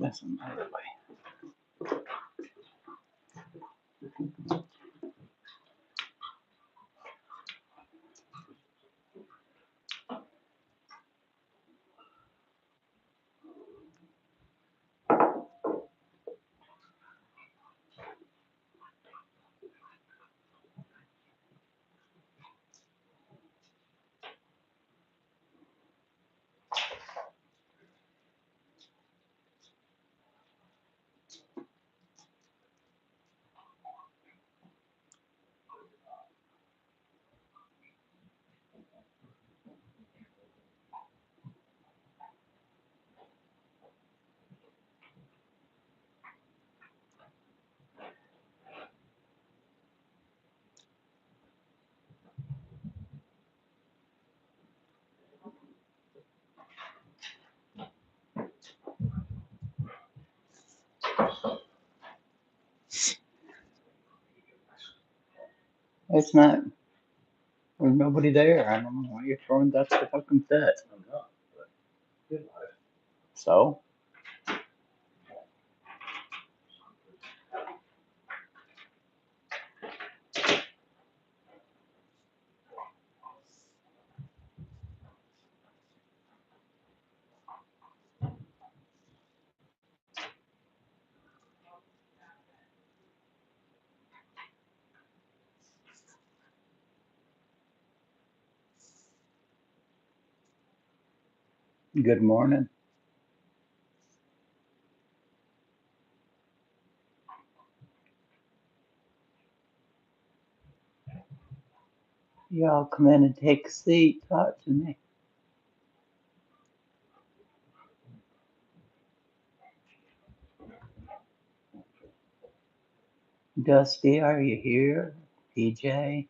That's another way. It's not. There's nobody there. I don't know why you're throwing that the fucking fit. I'm not. So, good morning. Y'all come in and take a seat. Talk to me. Dusty, are you here? PJ?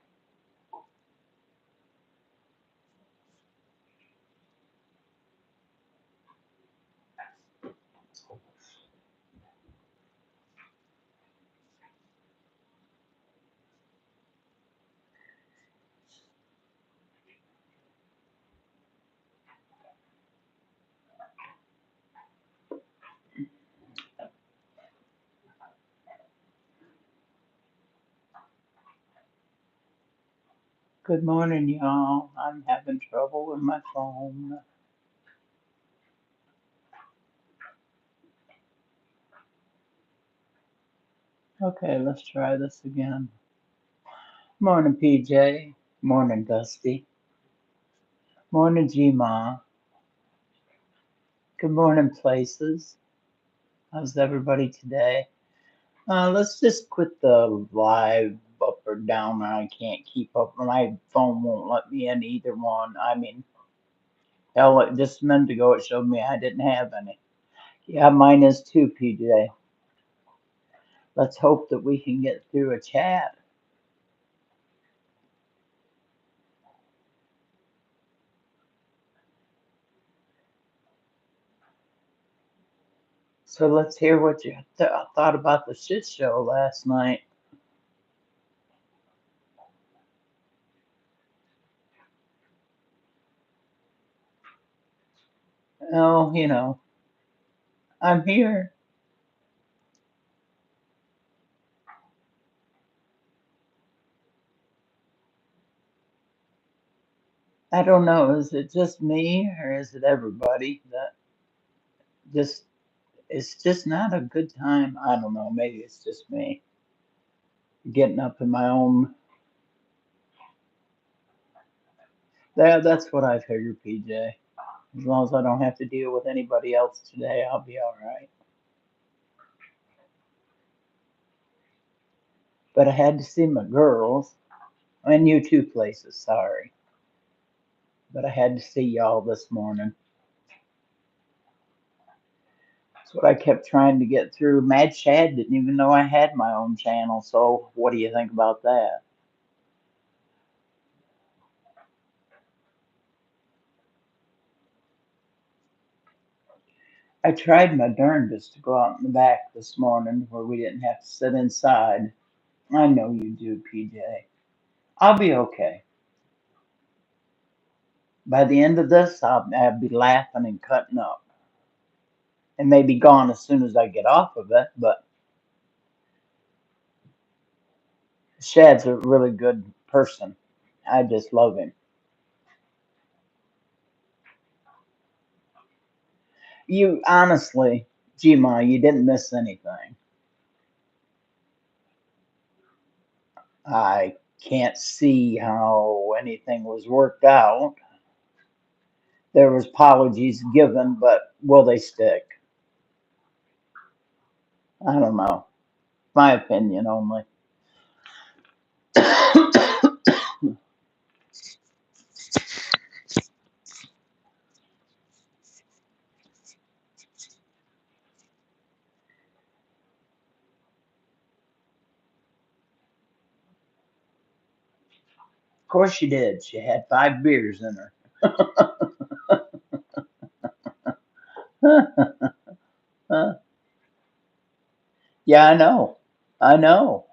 Good morning, y'all. I'm having trouble with my phone. Okay, let's try this again. Morning, PJ. Morning, Dusty. Morning, G-Ma. Good morning, Places. How's everybody today? Let's just quit the live up or down. I can't keep up. My phone won't let me in either one. I mean, hell, just a minute ago it showed me I didn't have any. Yeah, mine is too, PJ. Let's hope that we can get through a chat. So let's hear what you thought about the shit show last night. Oh, I'm here. I don't know. Is it just me or is it everybody that just, it's just not a good time? I don't know. Maybe it's just me getting up in my own. That's what I figured, PJ. As long as I don't have to deal with anybody else today, I'll be all right. But I had to see my girls and you too, Places. Sorry. But I had to see y'all this morning. That's what I kept trying to get through. Mad Chad didn't even know I had my own channel, so what do you think about that? I tried my darndest to go out in the back this morning where we didn't have to sit inside. I know you do, PJ. I'll be okay. By the end of this, I'll be laughing and cutting up. and may be gone as soon as I get off of it, but Shad's a really good person. I just love him. You honestly, Gma, you didn't miss anything. I can't see how anything was worked out. There was apologies given, but will they stick? I don't know. My opinion only. Of course she did. She had 5 beers in her. Yeah, I know. I know.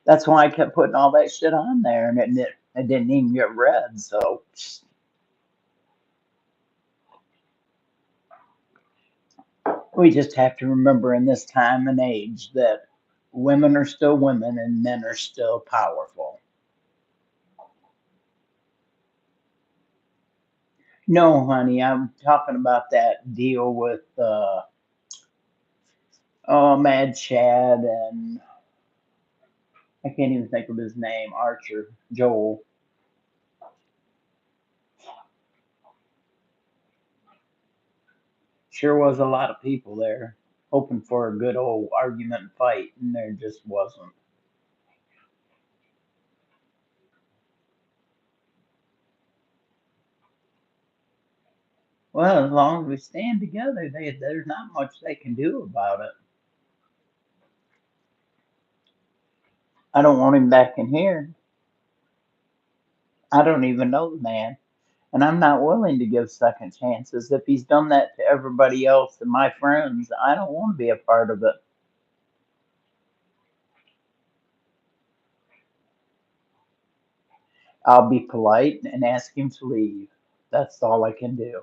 That's why I kept putting all that shit on there, and it didn't even get read. So we just have to remember in this time and age that women are still women and men are still powerful. No, honey, I'm talking about that deal with Mad Chad and I can't even think of his name, Archer, Joel. Sure was a lot of people there hoping for a good old argument and fight, and there just wasn't. Well, as long as we stand together, there's not much they can do about it. I don't want him back in here. I don't even know the man. And I'm not willing to give second chances. If he's done that to everybody else and my friends, I don't want to be a part of it. I'll be polite and ask him to leave. That's all I can do.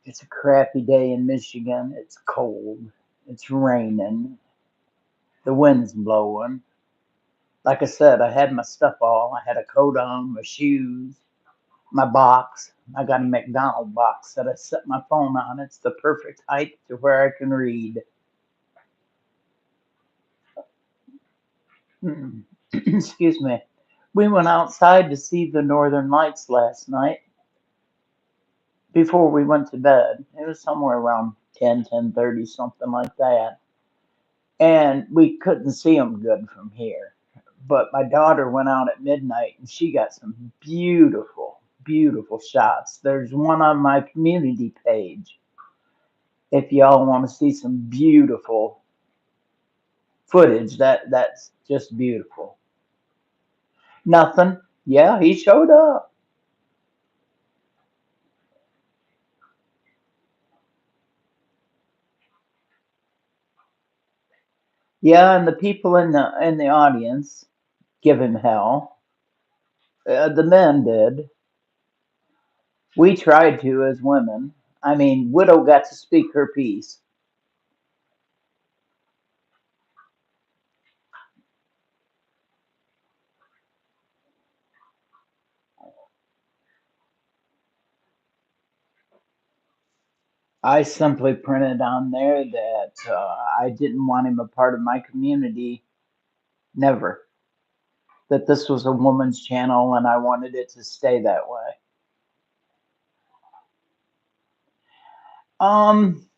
It's a crappy day in Michigan. It's cold. It's raining. The wind's blowing. Like I said, I had my stuff all. I had a coat on, my shoes, my box. I got a McDonald box that I set my phone on. It's the perfect height to where I can read. Excuse me. We went outside to see the northern lights last night before we went to bed. It was somewhere around 10:30, something like that. And we couldn't see them good from here. But my daughter went out at midnight and she got some beautiful, beautiful shots. There's one on my community page if y'all want to see some beautiful footage. That's just beautiful. Nothing. Yeah, he showed up. Yeah, and the people in the audience give him hell. The men did. We tried to as women. I mean, Widow got to speak her piece. I simply printed on there that I didn't want him a part of my community. Never. That this was a woman's channel and I wanted it to stay that way. Um,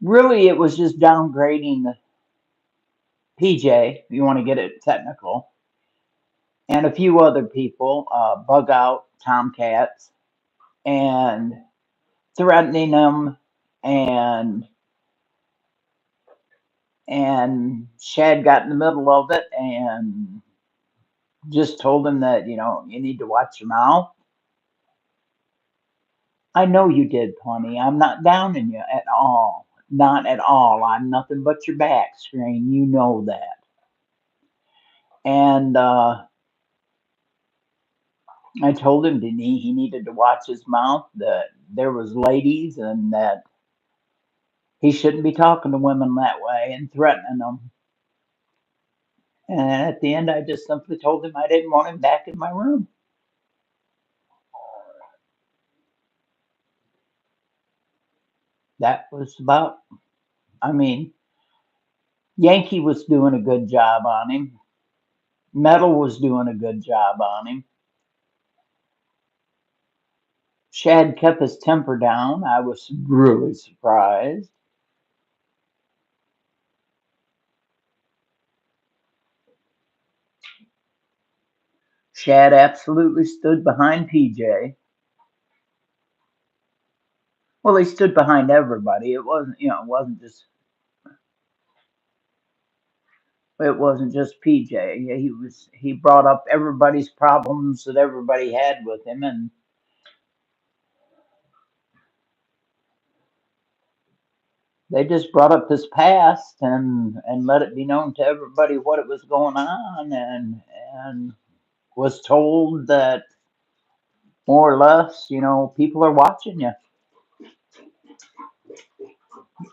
Really, it was just downgrading PJ, if you want to get it technical, and a few other people, Bug Out, Tomcats, and threatening them, and Shad got in the middle of it and just told him that you need to watch your mouth. I know you did, Plenty. I'm not downing you at all. Not at all. I'm nothing but your back screen. You know that. And I told him that he needed to watch his mouth, that there was ladies, and that he shouldn't be talking to women that way and threatening them. And at the end, I just simply told him I didn't want him back in my room. That was about, I mean, Yankee was doing a good job on him. Metal was doing a good job on him. Shad kept his temper down. I was really surprised. Shad absolutely stood behind PJ. Well, he stood behind everybody. It wasn't just PJ. He brought up everybody's problems that everybody had with him, and they just brought up his past and let it be known to everybody what it was going on, and was told that more or less, people are watching you.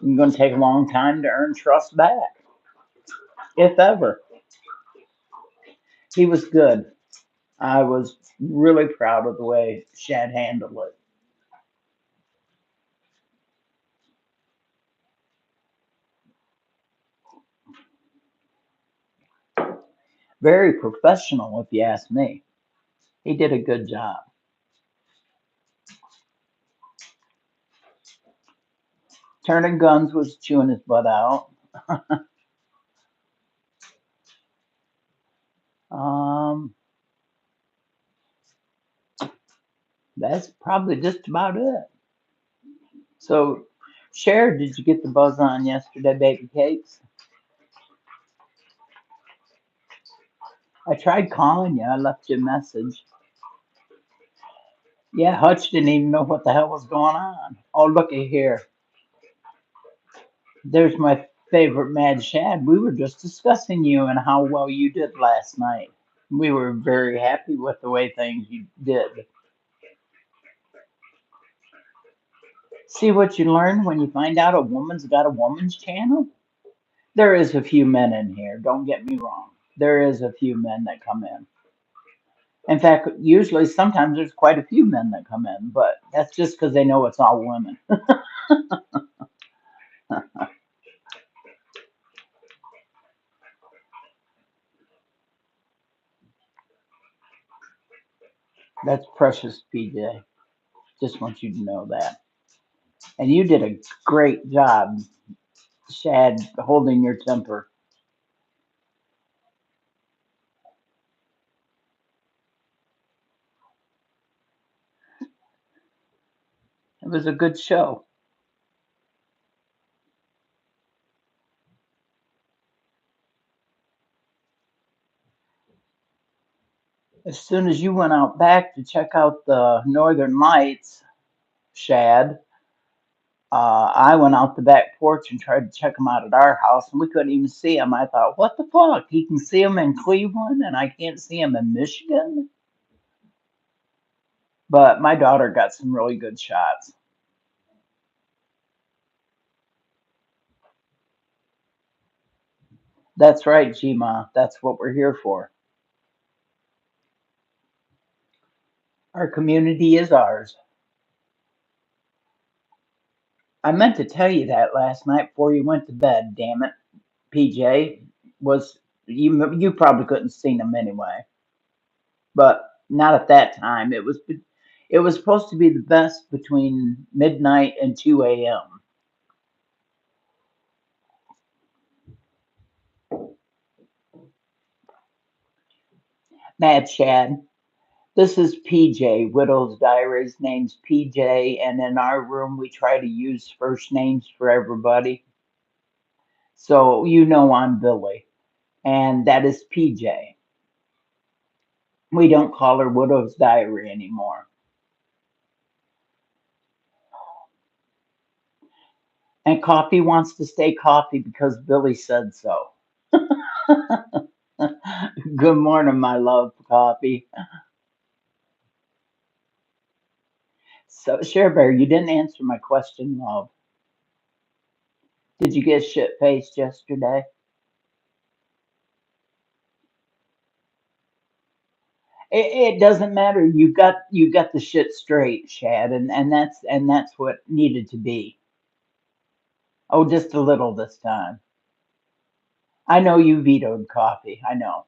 You're going to take a long time to earn trust back, if ever. He was good. I was really proud of the way Shad handled it. Very professional, if you ask me. He did a good job. Turning Guns was chewing his butt out. Um, that's probably just about it. So, Cher, did you get the buzz on yesterday, baby cakes? I tried calling you. I left you a message. Yeah, Hutch didn't even know what the hell was going on. Oh, looky here. There's my favorite Mad Shad. We were just discussing you and how well you did last night. We were very happy with the way things you did. See what you learn when you find out a woman's got a woman's channel? There is a few men in here, don't get me wrong. There is a few men that come in. In fact, usually, sometimes there's quite a few men that come in, but that's just because they know it's all women. That's precious, PJ. Just want you to know that. And you did a great job, Shad, holding your temper. It was a good show. As soon as you went out back to check out the Northern Lights, Shad, I went out the back porch and tried to check them out at our house, and we couldn't even see them. I thought, what the fuck? He can see them in Cleveland, and I can't see them in Michigan? But my daughter got some really good shots. That's right, Gma. That's what we're here for. Our community is ours. I meant to tell you that last night before you went to bed. Damn it, PJ. Was you probably couldn't see them anyway, but not at that time. It was supposed to be the best between midnight and 2 a.m. Mad Shad. This is PJ. Widow's Diaries. Name's PJ, and in our room we try to use first names for everybody. So I'm Billy, and that is PJ. We don't call her Widow's Diary anymore. And Coffee wants to stay Coffee because Billy said so. Good morning, my love, Coffee. So, Share Bear, you didn't answer my question, love. Did you get shit faced yesterday? It doesn't matter. You got the shit straight, Shad, and that's what needed to be. Oh, just a little this time. I know you vetoed coffee. I know.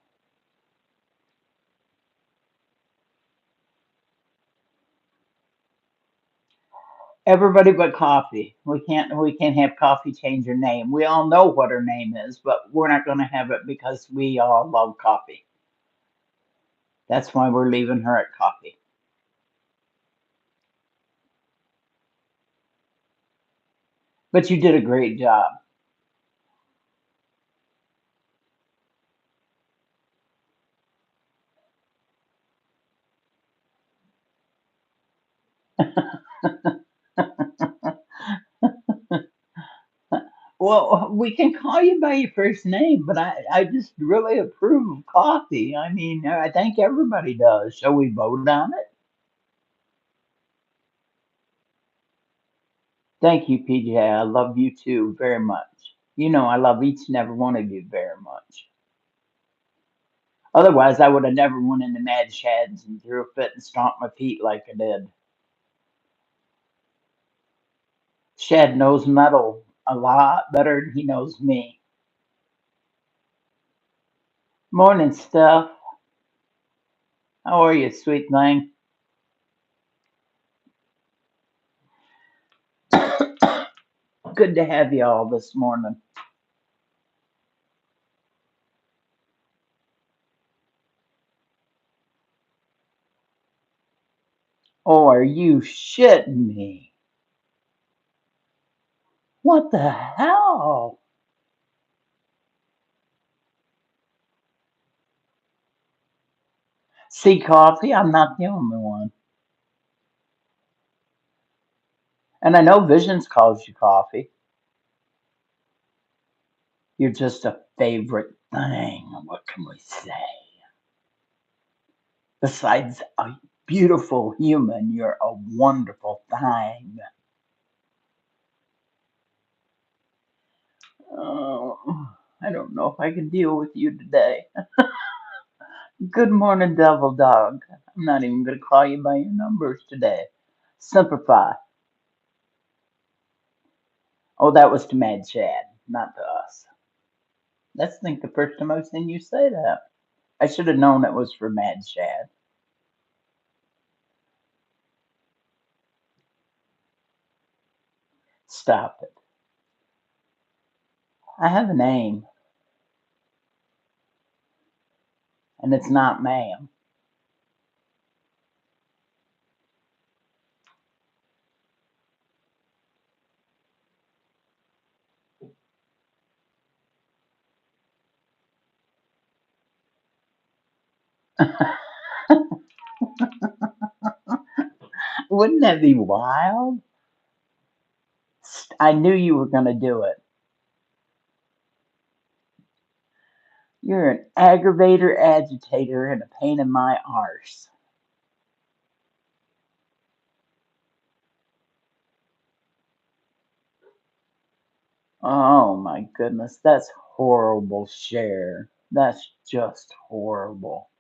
Everybody but coffee. We can't have coffee change her name. We all know what her name is, but we're not going to have it because we all love coffee. That's why we're leaving her at coffee. But you did a great job. Well, we can call you by your first name, but I just really approve of coffee. I mean, I think everybody does. Shall we vote on it? Thank you, PJ. I love you too very much. You know, I love each and every one of you very much. Otherwise, I would have never went into Mad Shads and threw a fit and stomped my feet like I did. Shad knows metal a lot better than he knows me. Morning, Steph. How are you, sweet thing? Good to have you all this morning. Oh, are you shitting me? What the hell? See, Coffee, I'm not the only one. And I know Visions calls you Coffee. You're just a favorite thing. What can we say? Besides a beautiful human, you're a wonderful thing. Oh, I don't know if I can deal with you today. Good morning, Devil Dog. I'm not even going to call you by your numbers today. Simplify. Oh, that was to Mad Chad, not to us. That's, I think, the first time I've seen you say that. I should have known it was for Mad Chad. Stop it. I have a name, and it's not ma'am. Wouldn't that be wild? I knew you were going to do it. You're an aggravator, agitator, and a pain in my arse. Oh my goodness, that's horrible, Cher. That's just horrible.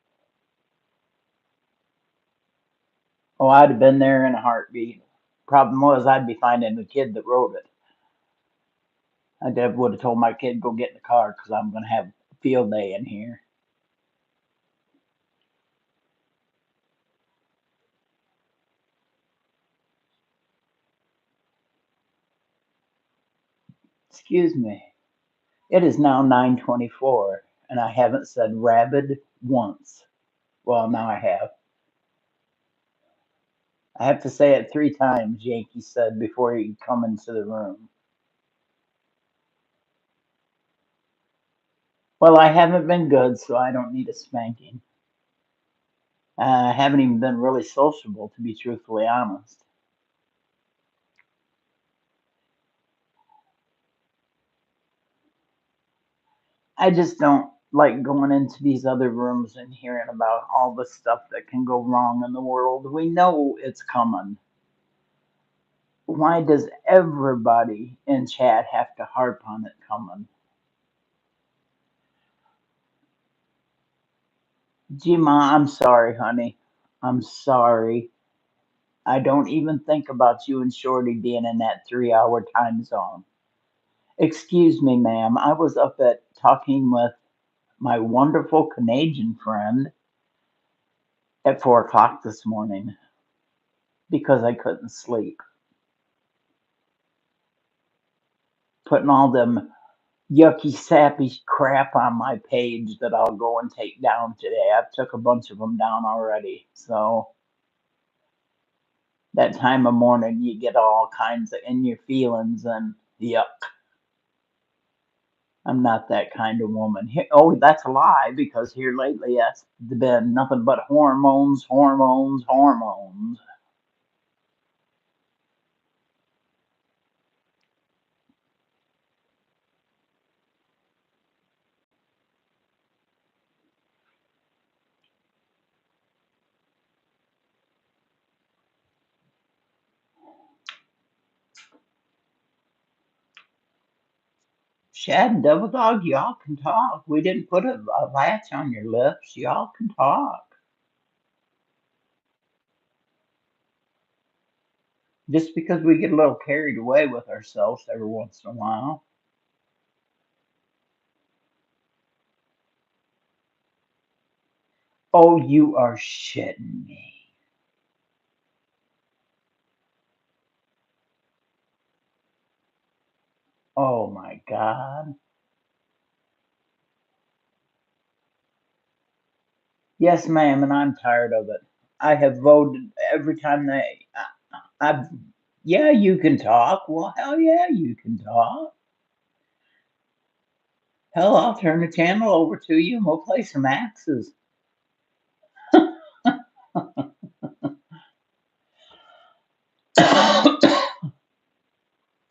Oh, I'd have been there in a heartbeat. Problem was, I'd be finding the kid that wrote it. I would have told my kid, go get in the car because I'm going to have a field day in here. Excuse me. It is now 9:24, and I haven't said rabid once. Well, now I have. I have to say it 3 times, Yankee said before he could come into the room. Well, I haven't been good, so I don't need a spanking. I haven't even been really sociable, to be truthfully honest. I just don't. like going into these other rooms and hearing about all the stuff that can go wrong in the world. We know it's coming. Why does everybody in chat have to harp on it coming? Gma, I'm sorry, honey. I'm sorry. I don't even think about you and Shorty being in that 3 hour time zone. Excuse me, ma'am. I was up at talking with my wonderful Canadian friend at 4 o'clock this morning because I couldn't sleep. Putting all them yucky, sappy crap on my page that I'll go and take down today. I've took a bunch of them down already. So that time of morning, you get all kinds of in your feelings and yuck. I'm not that kind of woman. Oh, that's a lie because here lately that's been nothing but hormones, hormones, hormones. Shad and Devil Dog, y'all can talk. We didn't put a latch on your lips. Y'all can talk. Just because we get a little carried away with ourselves every once in a while. Oh, you are shitting me. Oh my God. Yes, ma'am, and I'm tired of it. I have voted every time I've, yeah, you can talk. Well, hell yeah, you can talk. Hell, I'll turn the channel over to you and we'll play some axes.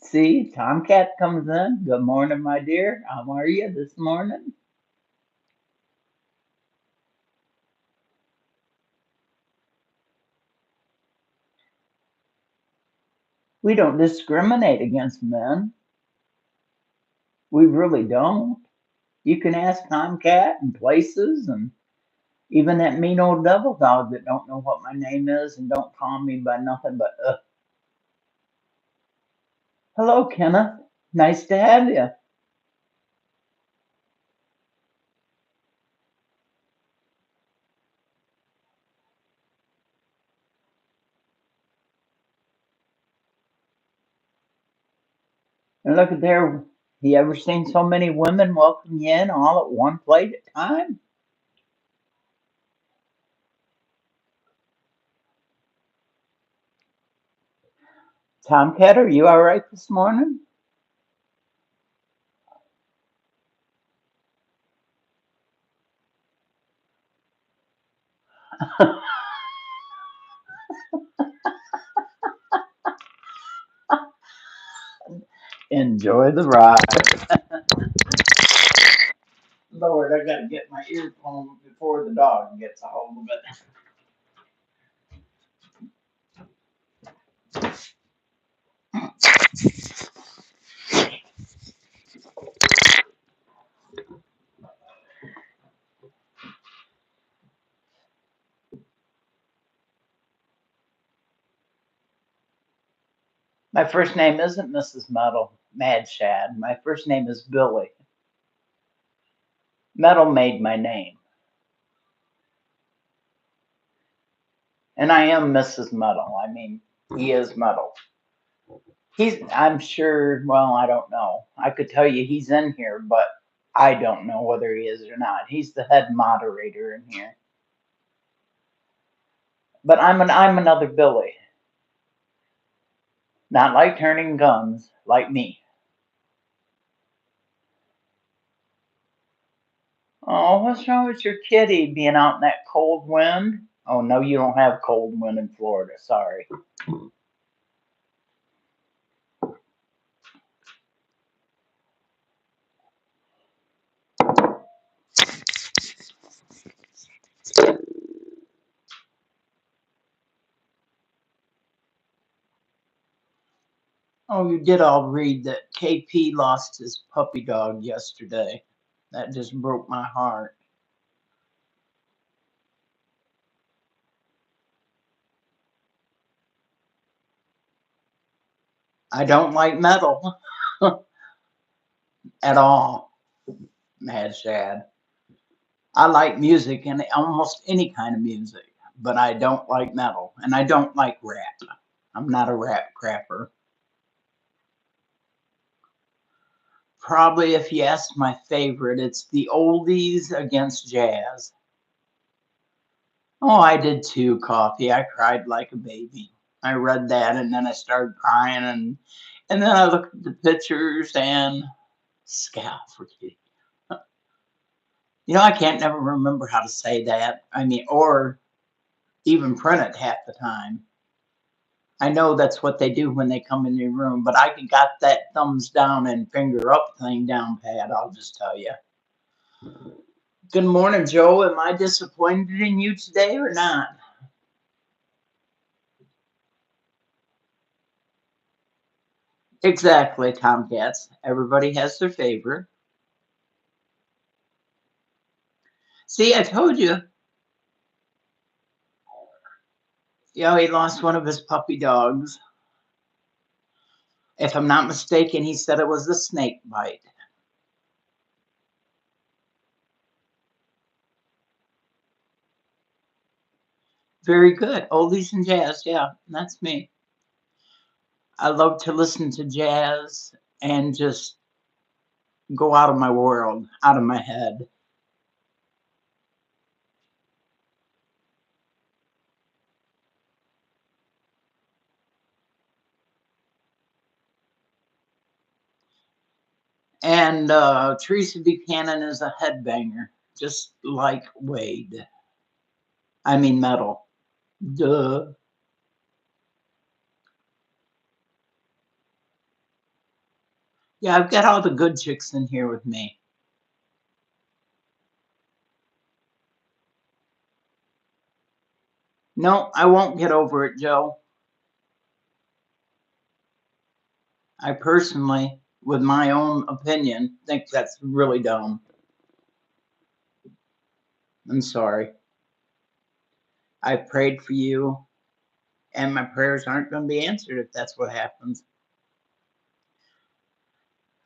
See, Tomcat comes in. Good morning, my dear. How are you this morning? We don't discriminate against men. We really don't. You can ask Tomcat and places and even that mean old devil dog that don't know what my name is and don't call me by nothing but Hello, Kenneth. Nice to have you. And look at there. You ever seen so many women welcome you in all at one plate at a time? Tomcat, are you all right this morning? Enjoy the ride. Lord, I gotta get my earphone before the dog gets a hold of it. My first name isn't Mrs.Metal, Mad Shad. My first name is Billy. Metal made my name. And I am Mrs.Metal. I mean, he is metal. I'm sure, well, I don't know. I could tell you he's in here, but I don't know whether he is or not. He's the head moderator in here. But I'm another Billy. Not like turning guns, like me. Oh, what's wrong with your kitty being out in that cold wind? Oh, no, you don't have cold wind in Florida. Sorry. Oh, you did all read that KP lost his puppy dog yesterday. That just broke my heart. I don't like metal at all, Mad Shad. I like music and almost any kind of music, but I don't like metal and I don't like rap. I'm not a rap crapper. Probably if you ask my favorite, it's the oldies against jazz. Oh, I did too, Coffee. I cried like a baby. I read that and then I started crying and then I looked at the pictures and Scaffolding. You know, I can't never remember how to say that. I mean, or even print it half the time. I know that's what they do when they come in your room, but I got that thumbs down and finger up thing down pat, I'll just tell you. Good morning, Joe. Am I disappointed in you today or not? Exactly, Tomcats. Everybody has their favorite. See, I told you. Yeah, he lost one of his puppy dogs. If I'm not mistaken, he said it was the snake bite. Very good. Oldies and jazz. Yeah, that's me. I love to listen to jazz and just go out of my world, out of my head. And Teresa Buchanan is a headbanger, just like Wade. I mean, metal. Duh. Yeah, I've got all the good chicks in here with me. No, I won't get over it, Joe. I personally, with my own opinion, think that's really dumb. I'm sorry. I prayed for you, and my prayers aren't going to be answered if that's what happens.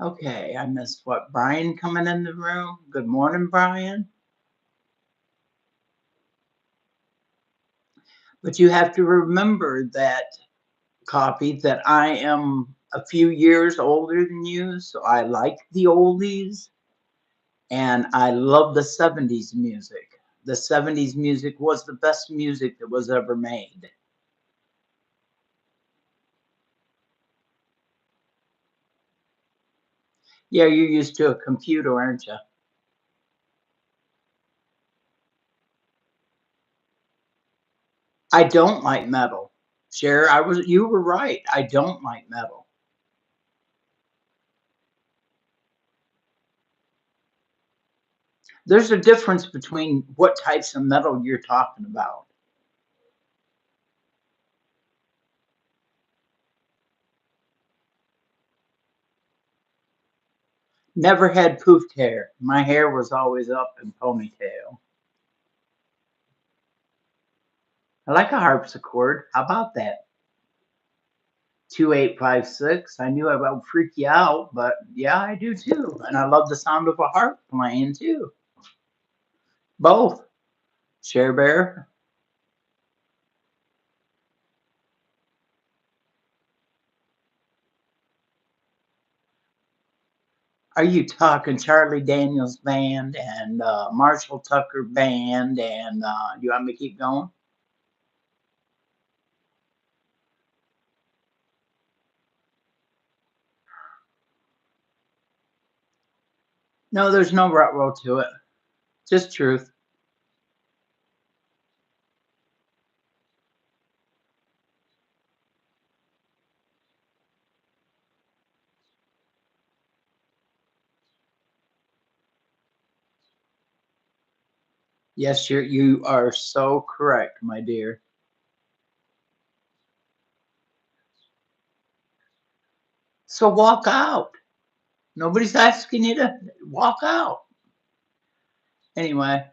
Okay, I missed what? Brian coming in the room? Good morning, Brian. But you have to remember that, Coffee, that I am a few years older than you, so I like the oldies and I love the 70s music. The 70s music was the best music that was ever made. Yeah, you're used to a computer, aren't you? I don't like metal. Cher, you were right. I don't like metal. There's a difference between what types of metal you're talking about. Never had poofed hair. My hair was always up in ponytail. I like a harpsichord. How about that? 2856. I knew I would freak you out, but yeah, I do too. And I love the sound of a harp playing too. Both. Share Bear. Are you talking Charlie Daniels Band and Marshall Tucker Band? And you want me to keep going? No, there's no rut roll to it. Just truth. Yes, you are so correct, my dear. So walk out. Nobody's asking you to walk out. Anyway,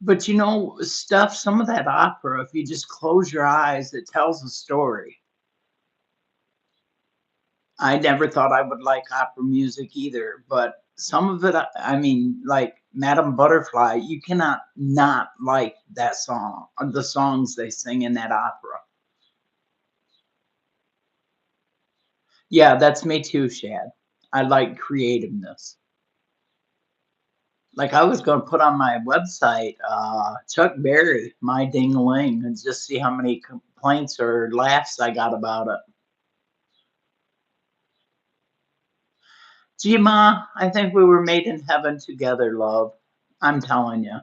but you know, stuff, some of that opera, if you just close your eyes, it tells a story. I never thought I would like opera music either, but some of it, I mean, like Madame Butterfly, you cannot not like that song, the songs they sing in that opera. Yeah, that's me too, Shad. I like creativeness. Like I was going to put on my website, Chuck Berry, My Ding-a-ling, and just see how many complaints or laughs I got about it. Gee, Ma, I think we were made in heaven together, love. I'm telling you.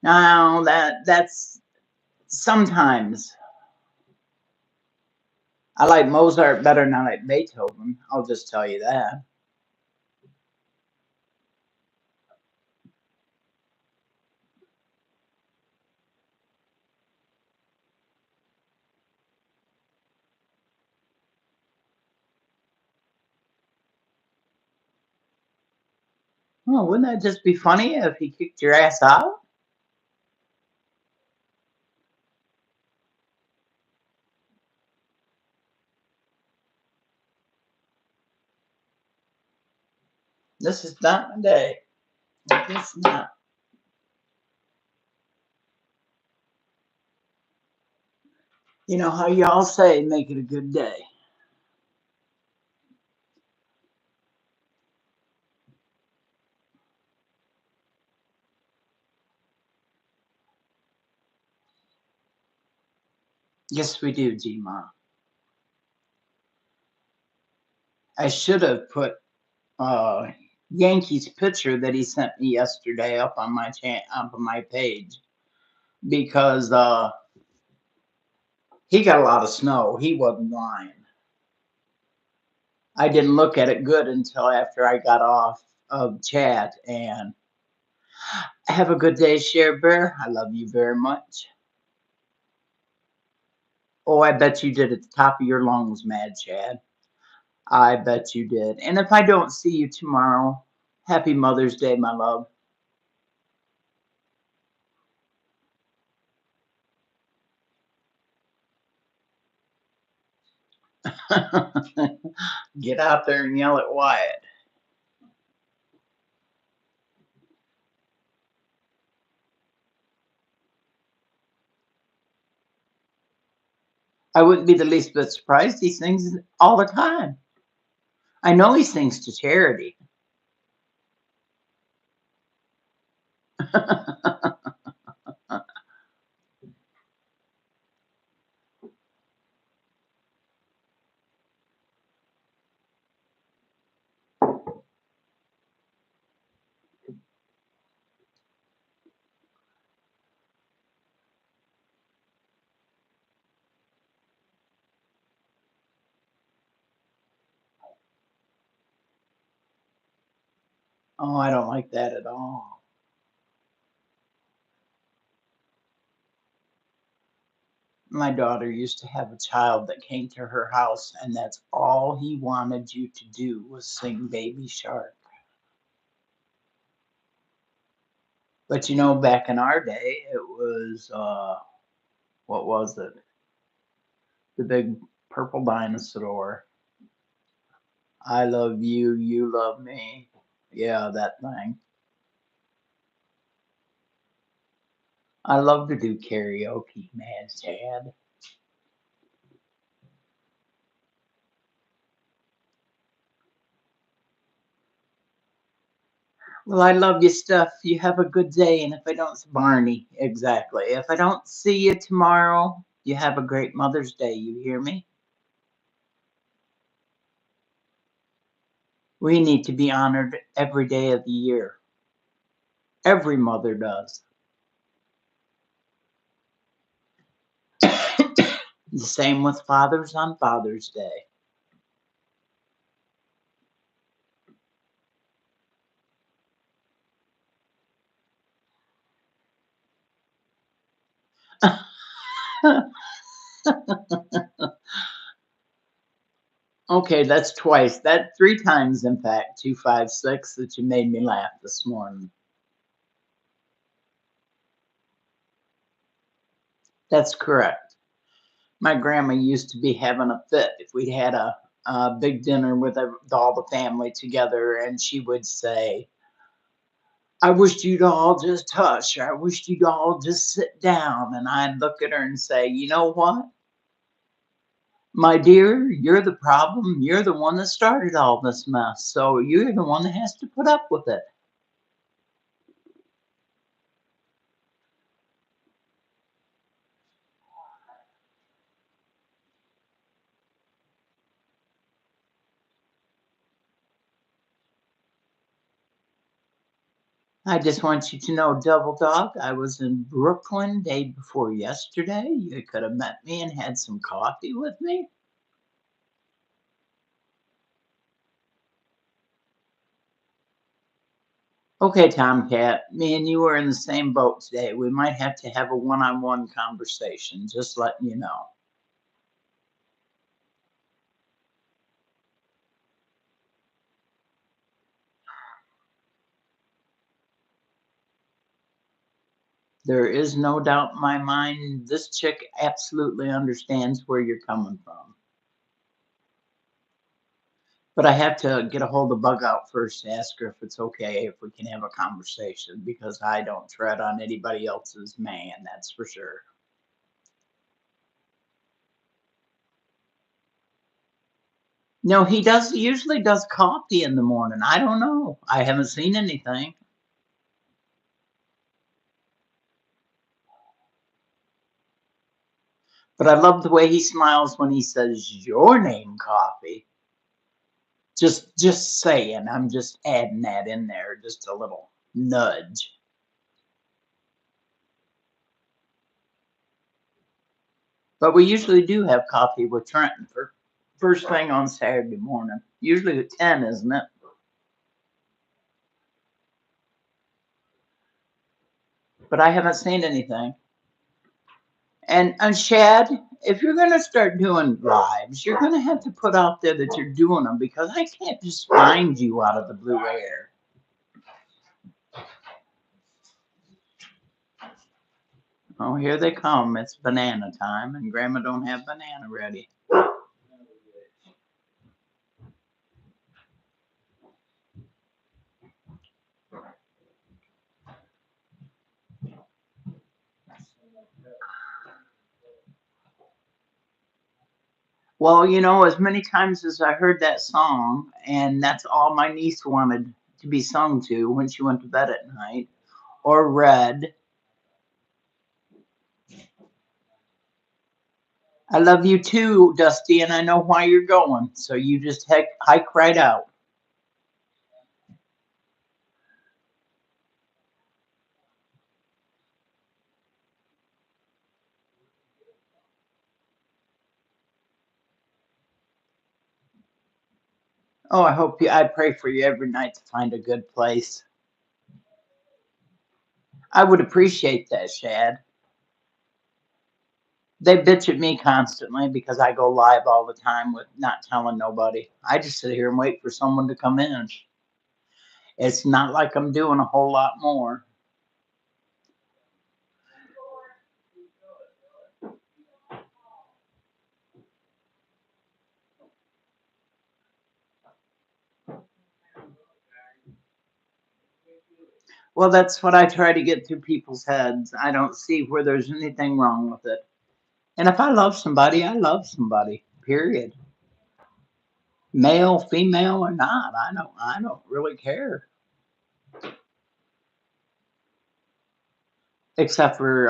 Now that's sometimes I like Mozart better than I like Beethoven. I'll just tell you that. Oh, wouldn't that just be funny if he kicked your ass out? This is not my day. It's not. You know how y'all say, make it a good day. Yes, we do, G-Ma. I should have put uh, Yankees pitcher that he sent me yesterday up on up on my page because he got a lot of snow. He wasn't lying. I didn't look at it good until after I got off of chat. And have a good day, Share Bear. I love you very much. Oh, I bet you did at the top of your lungs, Mad Chad. I bet you did. And if I don't see you tomorrow, happy Mother's Day, my love. Get out there and yell at Wyatt. I wouldn't be the least bit surprised. He sings all the time. I know he sings to charity. Oh, I don't like that at all. My daughter used to have a child that came to her house, and that's all he wanted you to do was sing Baby Shark. But you know, back in our day, it was what was it? The big purple dinosaur. I love you, you love me. Yeah, that thing. I love to do karaoke, Mad Chad. Well, I love your stuff. You have a good day, and if I don't, Barney, exactly. If I don't see you tomorrow, you have a great Mother's Day. You hear me? We need to be honored every day of the year. Every mother does. The same with fathers on Father's Day. Okay, that's twice. That three times, in fact, 256 that you made me laugh this morning. That's correct. My grandma used to be having a fit if we had a big dinner with all the family together, and she would say, I wished you'd all just hush. I wished you'd all just sit down. And I'd look at her and say, you know what? My dear, you're the problem. You're the one that started all this mess. So you're the one that has to put up with it. I just want you to know, Double Dog, I was in Brooklyn day before yesterday. You could have met me and had some coffee with me. Okay, Tomcat, me and you are in the same boat today. We might have to have a one-on-one conversation, just letting you know. There is no doubt in my mind this chick absolutely understands where you're coming from. But I have to get a hold of Bug Out first to ask her if it's okay if we can have a conversation because I don't tread on anybody else's man, that's for sure. No, he usually does coffee in the morning. I don't know. I haven't seen anything. But I love the way he smiles when he says your name, Coffee. Just saying. I'm just adding that in there, just a little nudge. But we usually do have coffee with Trenton for first thing on Saturday morning. Usually at 10, isn't it? But I haven't seen anything. And Shad, if you're gonna start doing lives, you're gonna have to put out there that you're doing them because I can't just find you out of the blue air. Oh, here they come. It's banana time, and Grandma don't have banana ready. Well, you know, as many times as I heard that song, and that's all my niece wanted to be sung to when she went to bed at night, or read, I love you too, Dusty, and I know why you're going. So you just hike right out. Oh, I pray for you every night to find a good place. I would appreciate that, Shad. They bitch at me constantly because I go live all the time with not telling nobody. I just sit here and wait for someone to come in. It's not like I'm doing a whole lot more. Well, that's what I try to get through people's heads. I don't see where there's anything wrong with it. And if I love somebody, I love somebody. Period. Male, female, or not. I don't really care. Except for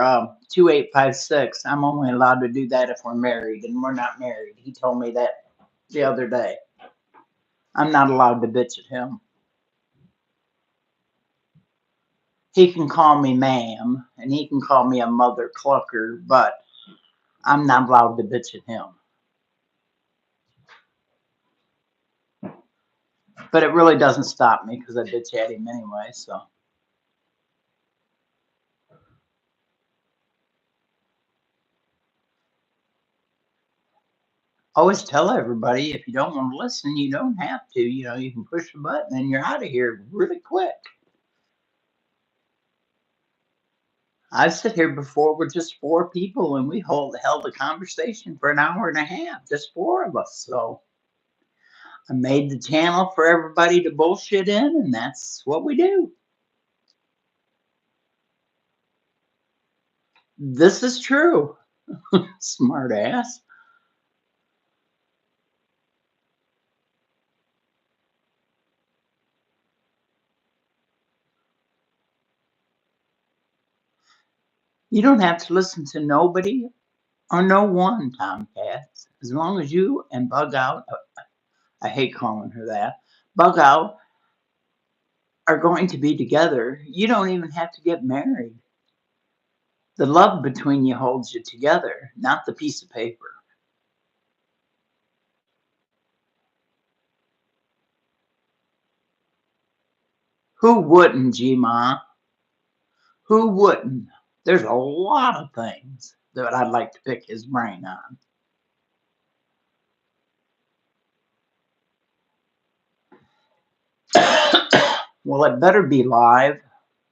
2856. I'm only allowed to do that if we're married, and we're not married. He told me that the other day. I'm not allowed to bitch at him. He can call me ma'am, and he can call me a mother clucker, but I'm not allowed to bitch at him. But it really doesn't stop me because I bitch at him anyway, so. Always tell everybody if you don't want to listen, you don't have to. You know, you can push the button and you're out of here really quick. I've sit here before with just 4 people and we held a conversation for an hour and a half, just 4 of us. So I made the channel for everybody to bullshit in, and that's what we do. This is true. Smart ass. You don't have to listen to nobody or no one, Tomcats. As long as you and Bug Out, I hate calling her that, Bug Out are going to be together, you don't even have to get married. The love between you holds you together, not the piece of paper. Who wouldn't, G-Ma? Who wouldn't? There's a lot of things that I'd like to pick his brain on. Well, it better be live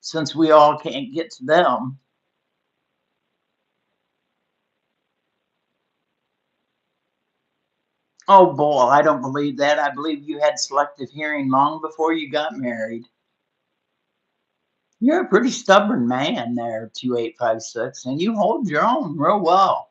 since we all can't get to them. Oh, boy, I don't believe that. I believe you had selective hearing long before you got married. You're a pretty stubborn man there, 2856, and you hold your own real well.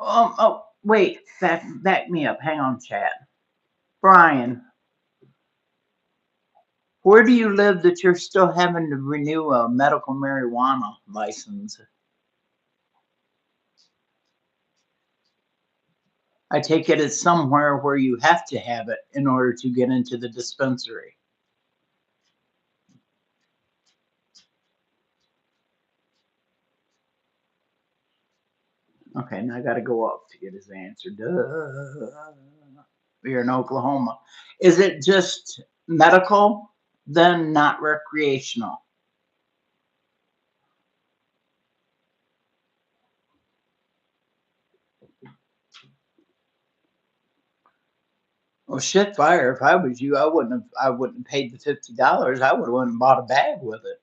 Oh, wait, back me up. Hang on, chat. Brian, where do you live that you're still having to renew a medical marijuana license? I take it it's somewhere where you have to have it in order to get into the dispensary. Okay, now I got to go up to get his answer. Duh. You're in Oklahoma. Is it just medical, then not recreational? Well, shit, fire. If I was you, I wouldn't have. I wouldn't have paid the $50. I would have went and bought a bag with it.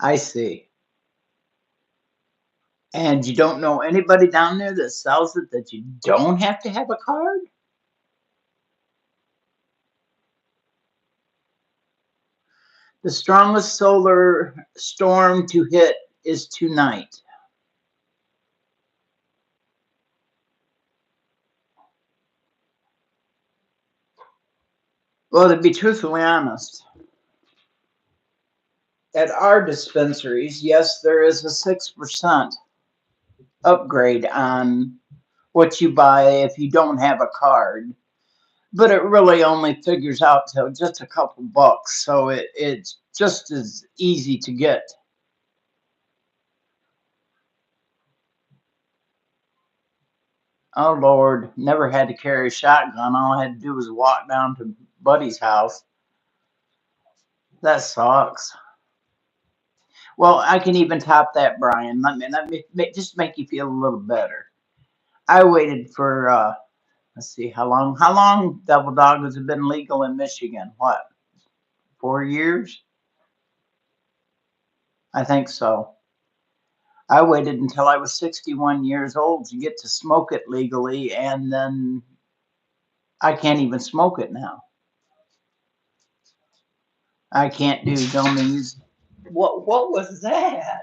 I see. And you don't know anybody down there that sells it that you don't have to have a card? The strongest solar storm to hit is tonight. Well, to be truthfully honest, at our dispensaries, yes, there is a 6% upgrade on what you buy if you don't have a card. But it really only figures out to just a couple bucks. So it's just as easy to get. Oh, Lord, never had to carry a shotgun. All I had to do was walk down to Buddy's house. That sucks. Well, I can even top that, Brian. Let me just make you feel a little better. I waited for let's see how long. How long double dog has it been legal in Michigan? What, 4 years? I think so. I waited until I was 61 years old to get to smoke it legally, and then I can't even smoke it now. I can't do gummies. What was that?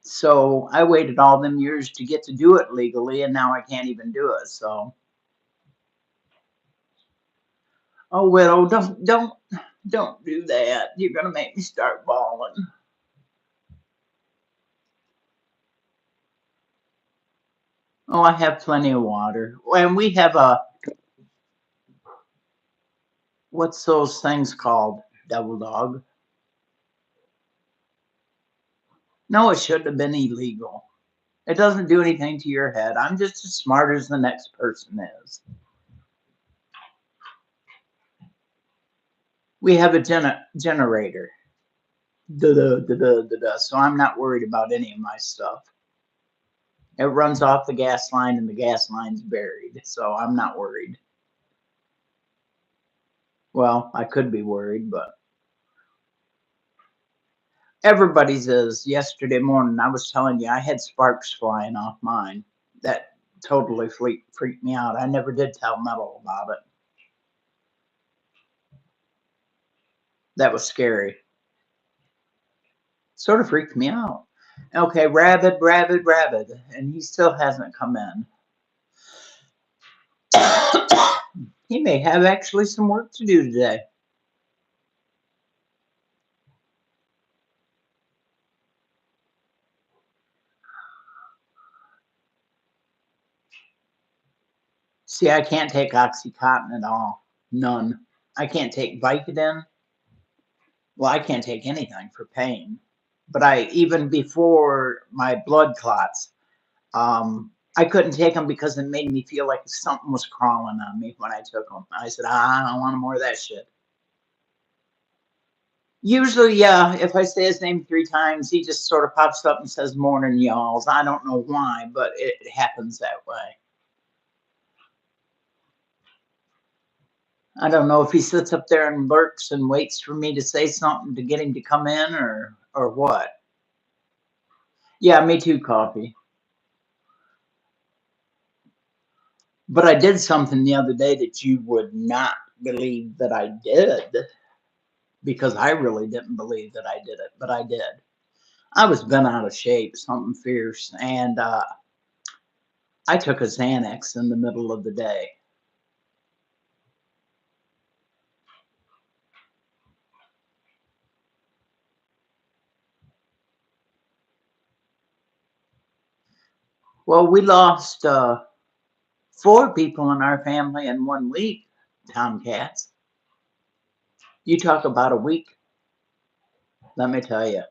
So I waited all them years to get to do it legally, and now I can't even do it. So Oh, Widow, don't do that. You're gonna make me start bawling. Oh, I have plenty of water. And we have a, what's those things called? Devil dog. No, it shouldn't have been illegal. It doesn't do anything to your head. I'm just as smart as the next person is. We have a generator. Da, da, da, da, da, da. So I'm not worried about any of my stuff. It runs off the gas line and the gas line's buried. So I'm not worried. Well, I could be worried, but everybody's is. Yesterday morning, I was telling you, I had sparks flying off mine. That totally freaked me out. I never did tell Metal about it. That was scary. Sort of freaked me out. Okay, Rabbit, Rabbit, Rabbit, and he still hasn't come in. He may have actually some work to do today. See, I can't take Oxycontin at all. None. I can't take Vicodin. Well, I can't take anything for pain. But I, even before my blood clots, I couldn't take them because it made me feel like something was crawling on me when I took them. I said, I don't want more of that shit. Usually, yeah, if I say his name 3 times, he just sort of pops up and says morning y'alls. I don't know why, but it happens that way. I don't know if he sits up there and lurks and waits for me to say something to get him to come in or what. Yeah, me too, Coffee. But I did something the other day that you would not believe that I did because I really didn't believe that I did it, but I did. I was bent out of shape, something fierce, and I took a Xanax in the middle of the day. Well, we lost 4 people in our family in 1 week, Tomcats. You talk about a week, let me tell you.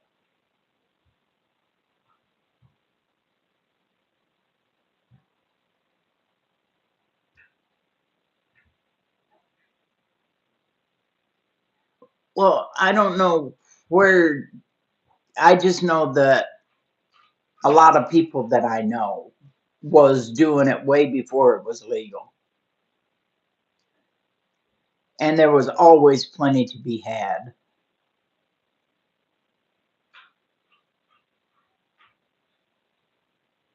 Well, I don't know where, I just know that a lot of people that I know was doing it way before it was legal. And there was always plenty to be had.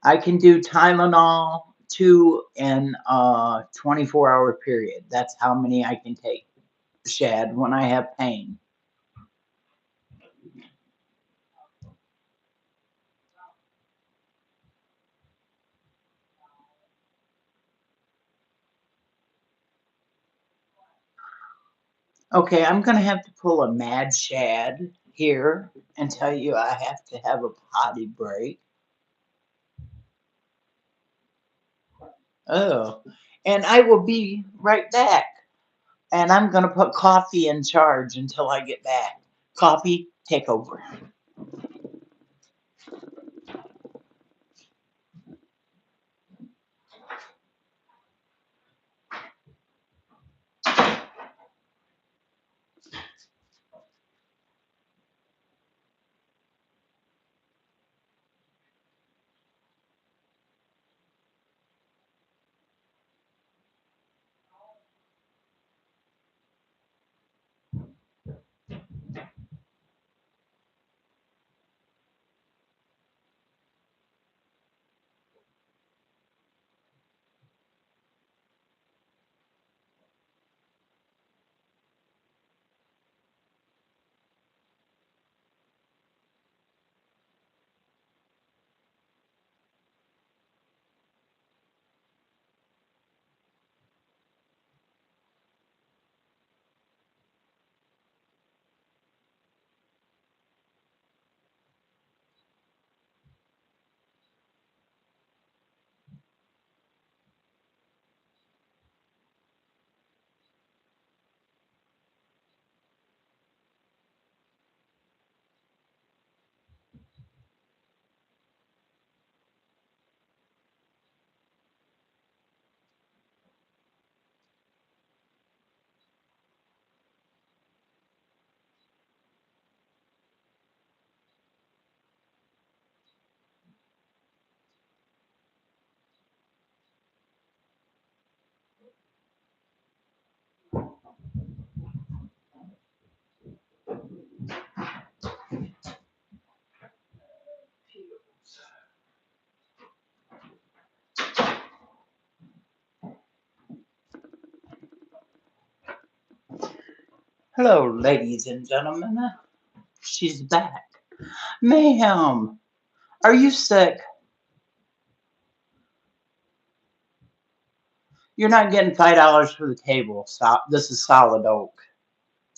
I can do Tylenol 2 in a 24-hour period. That's how many I can take, Shad, when I have pain. Okay, I'm going to have to pull a mad Shad here and tell you I have to have a potty break. Oh, and I will be right back. And I'm going to put Coffee in charge until I get back. Coffee, take over. Hello, ladies and gentlemen. She's back. Mayhem, are you sick? You're not getting $5 for the table. Stop. This is solid oak.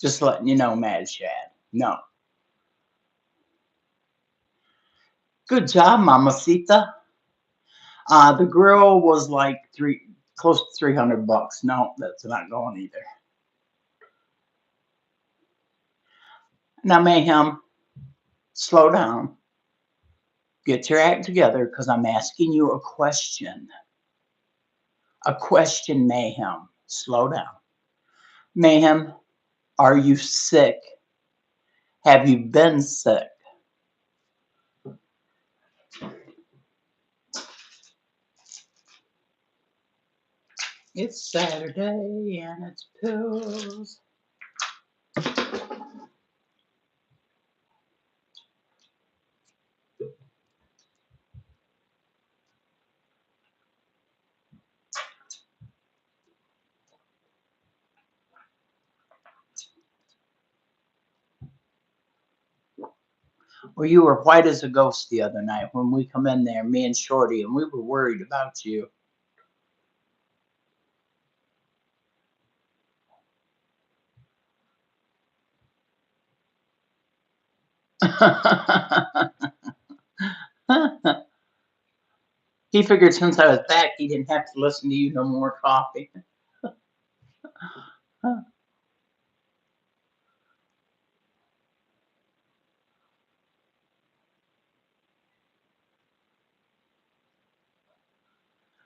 Just letting you know, Mad Shad. No. Good job, Mamacita. The grill was like close to $300. No, that's not going either. Now, Mayhem, slow down. Get your act together because I'm asking you a question. A question, Mayhem. Slow down. Mayhem, are you sick? Have you been sick? It's Saturday and it's pills. Well, you were white as a ghost the other night when we come in there, me and Shorty, and we were worried about you. He figured since I was back, he didn't have to listen to you no more coffee.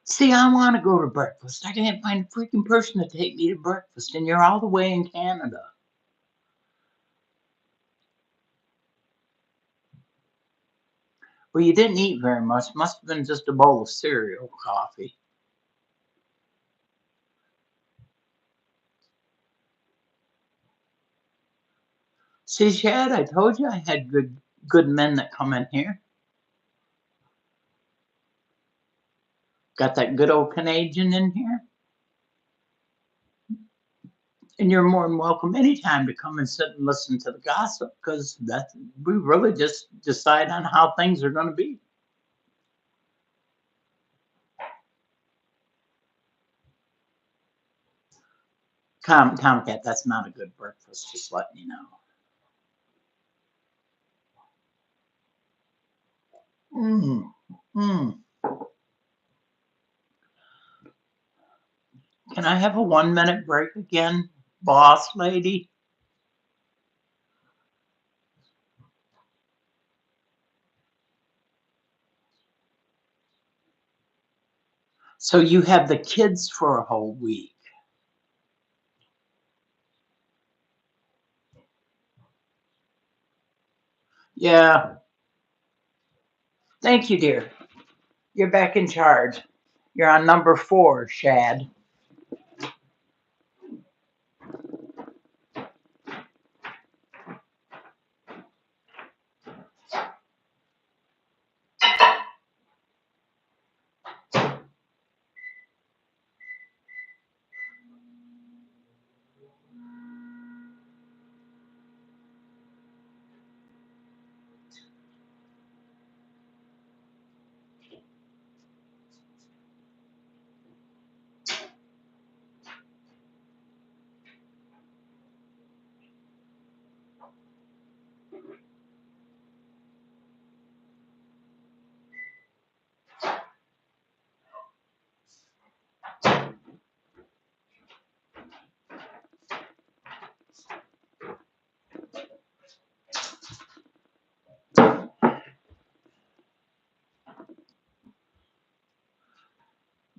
See, I want to go to breakfast. I can't find a freaking person to take me to breakfast, and you're all the way in Canada. Well, you didn't eat very much. Must have been just a bowl of cereal coffee. See, Chad, I told you I had good men that come in here. Got that good old Canadian in here. And you're more than welcome anytime to come and sit and listen to the gossip because we really just decide on how things are going to be. Tomcat, that's not a good breakfast, just letting you know. Mm, mm. Can I have a 1 minute break again, boss lady? So you have the kids for a whole week. Yeah. Thank you, dear. You're back in charge. You're on number 4, Shad.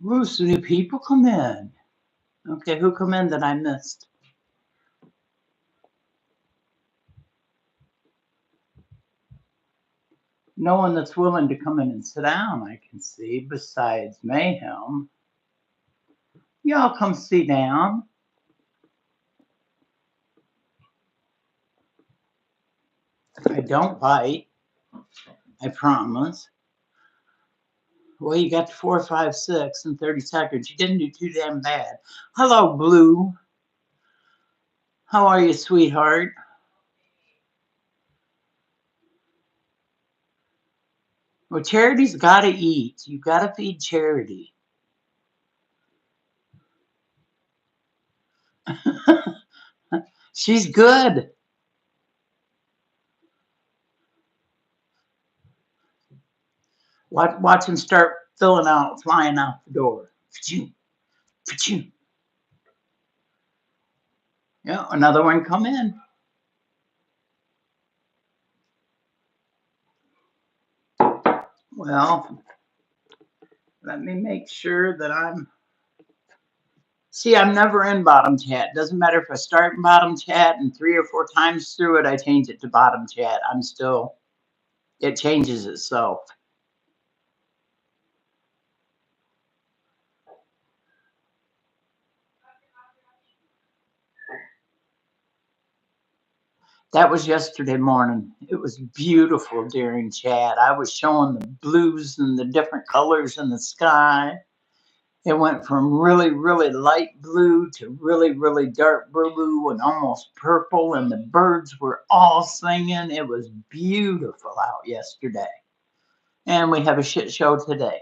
Ooh, some new people come in. Okay, who come in that I missed? No one that's willing to come in and sit down, I can see, besides Mayhem. Y'all come sit down. I don't bite. I promise. Well, you got 4, 5, 6 in 30 seconds. You didn't do too damn bad. Hello, Blue. How are you, sweetheart? Well, Charity's got to eat. You got to feed Charity. She's good. Watch him start flying out the door. Pachoo, pachoo. Yeah, another one come in. Well, let me make sure that See, I'm never in bottom chat. Doesn't matter if I start in bottom chat and 3 or 4 times through it, I change it to bottom chat. It changes itself. That was yesterday morning. It was beautiful during chat. I was showing the blues and the different colors in the sky. It went from really, really light blue to really, really dark blue and almost purple, and the birds were all singing. It was beautiful out yesterday. And we have a shit show today.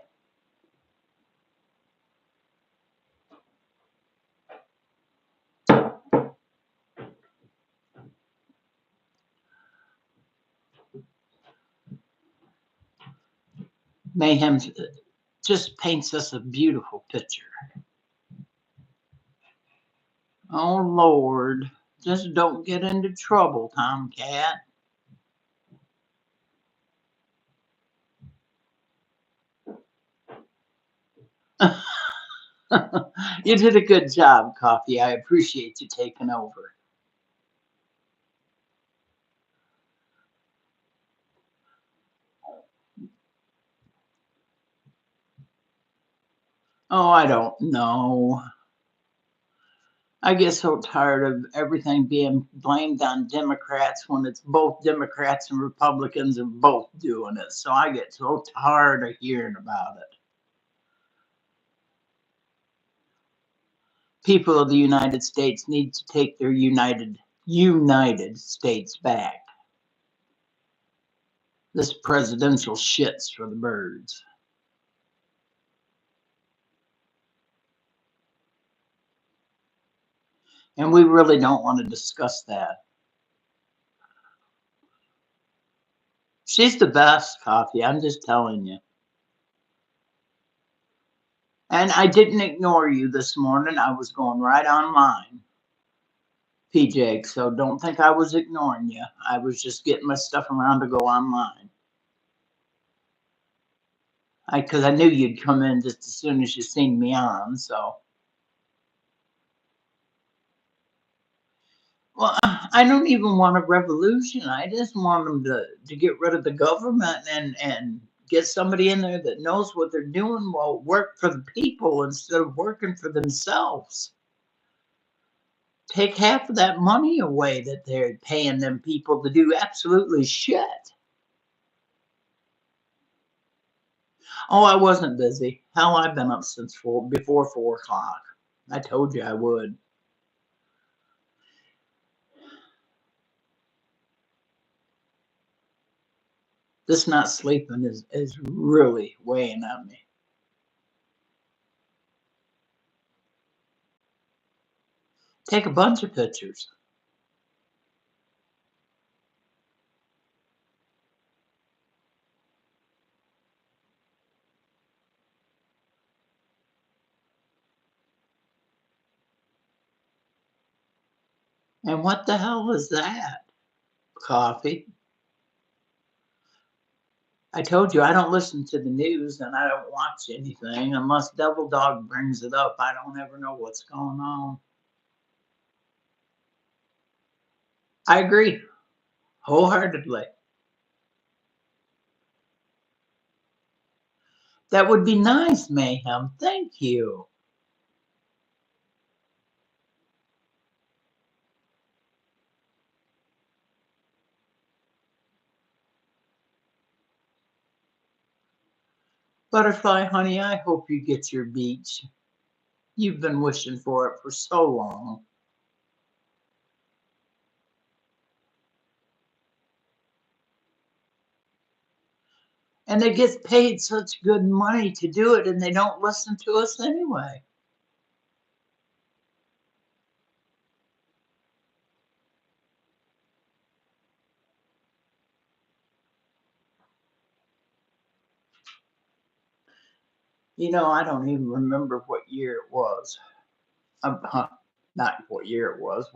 Mayhem just paints us a beautiful picture. Oh, Lord. Just don't get into trouble, Tomcat. You did a good job, Coffee. I appreciate you taking over. Oh, I don't know. I get so tired of everything being blamed on Democrats when it's both Democrats and Republicans are both doing it. So I get so tired of hearing about it. People of the United States need to take their United States back. This presidential shit's for the birds. And we really don't want to discuss that. She's the best, Coffee. I'm just telling you. And I didn't ignore you this morning. I was going right online, PJ. So don't think I was ignoring you. I was just getting my stuff around to go online. Because I knew you'd come in just as soon as you seen me on. So, well, I don't even want a revolution. I just want them to get rid of the government and get somebody in there that knows what they're doing will work for the people instead of working for themselves. Take half of that money away that they're paying them people to do absolutely shit. Oh, I wasn't busy. Hell, I've been up since before 4 o'clock. I told you I would. This not sleeping is really weighing on me. Take a bunch of pictures. And what the hell is that? Coffee. I told you I don't listen to the news and I don't watch anything unless Devil Dog brings it up. I don't ever know what's going on. I agree wholeheartedly. That would be nice, Mayhem. Thank you. Butterfly, honey, I hope you get your beach. You've been wishing for it for so long. And they get paid such good money to do it, and they don't listen to us anyway. I don't even remember what year it was. Not what year it was,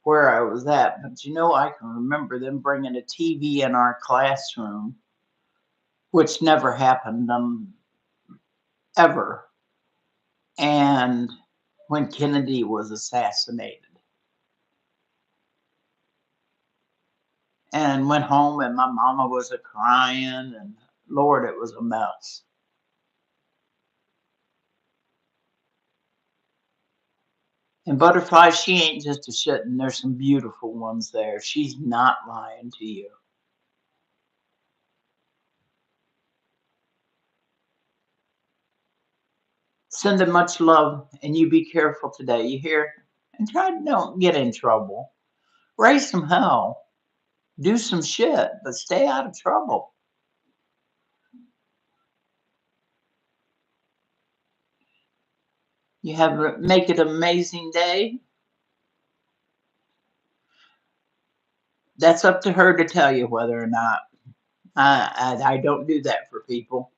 where I was at, but I can remember them bringing a TV in our classroom, which never happened ever. And when Kennedy was assassinated, and went home, and my mama was a crying, and Lord, it was a mess. And Butterfly, she ain't just a shitting. There's some beautiful ones there. She's not lying to you. Send them much love, and you be careful today. You hear? And try to don't get in trouble. Raise some hell. Do some shit, but stay out of trouble. Make it an amazing day. That's up to her to tell you whether or not. I don't do that for people,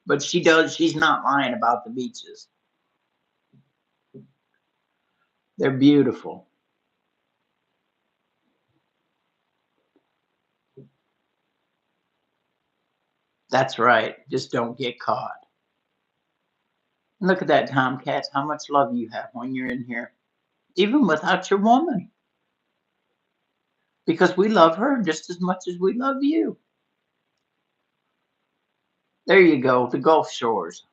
but she does. She's not lying about the beaches. They're beautiful. That's right. Just don't get caught. Look at that, Tomcats. How much love you have when you're in here, even without your woman, because we love her just as much as we love you. There you go, the Gulf Shores.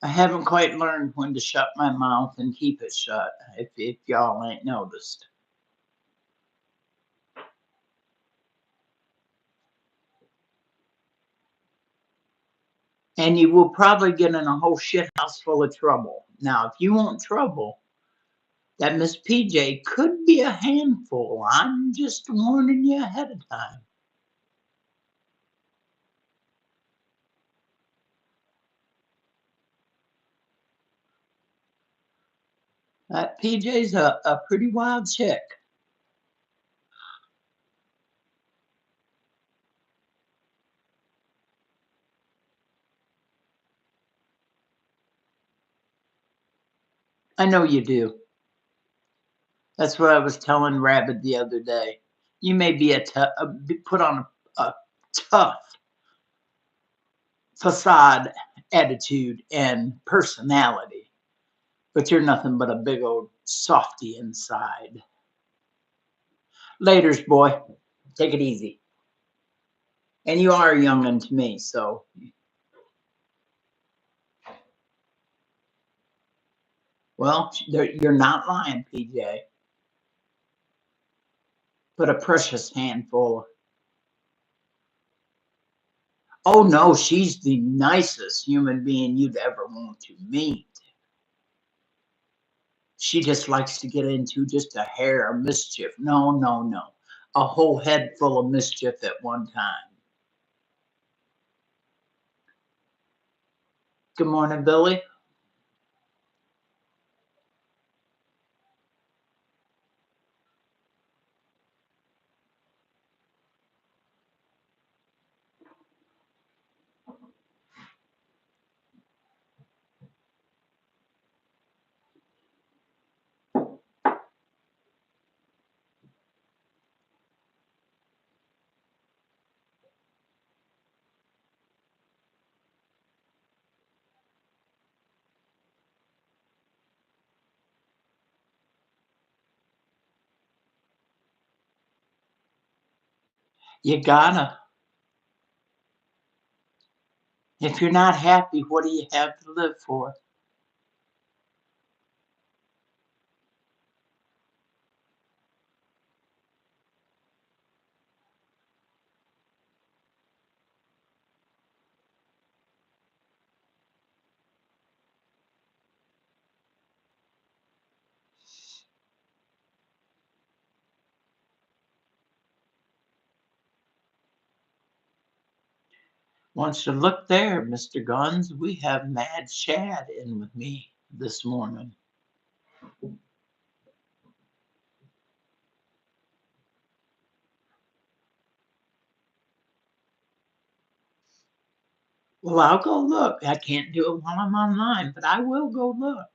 I haven't quite learned when to shut my mouth and keep it shut, if y'all ain't noticed. And you will probably get in a whole shit house full of trouble. Now, if you want trouble, that Miss PJ could be a handful. I'm just warning you ahead of time. That PJ's a pretty wild chick. I know you do. That's what I was telling Rabbit the other day. You may be put on a tough facade, attitude, and personality, but you're nothing but a big old softy inside. Laters, boy. Take it easy. And you are a young'un to me, so well, you're not lying, PJ. But a precious handful. Oh no, she's the nicest human being you'd ever want to meet. She just likes to get into just a hair of mischief. No, no, no. A whole head full of mischief at one time. Good morning, Billy. You gotta. If you're not happy, what do you have to live for? Wants to look there, Mr. Guns. We have Mad Shad in with me this morning. Well, I'll go look. I can't do it while I'm online, but I will go look.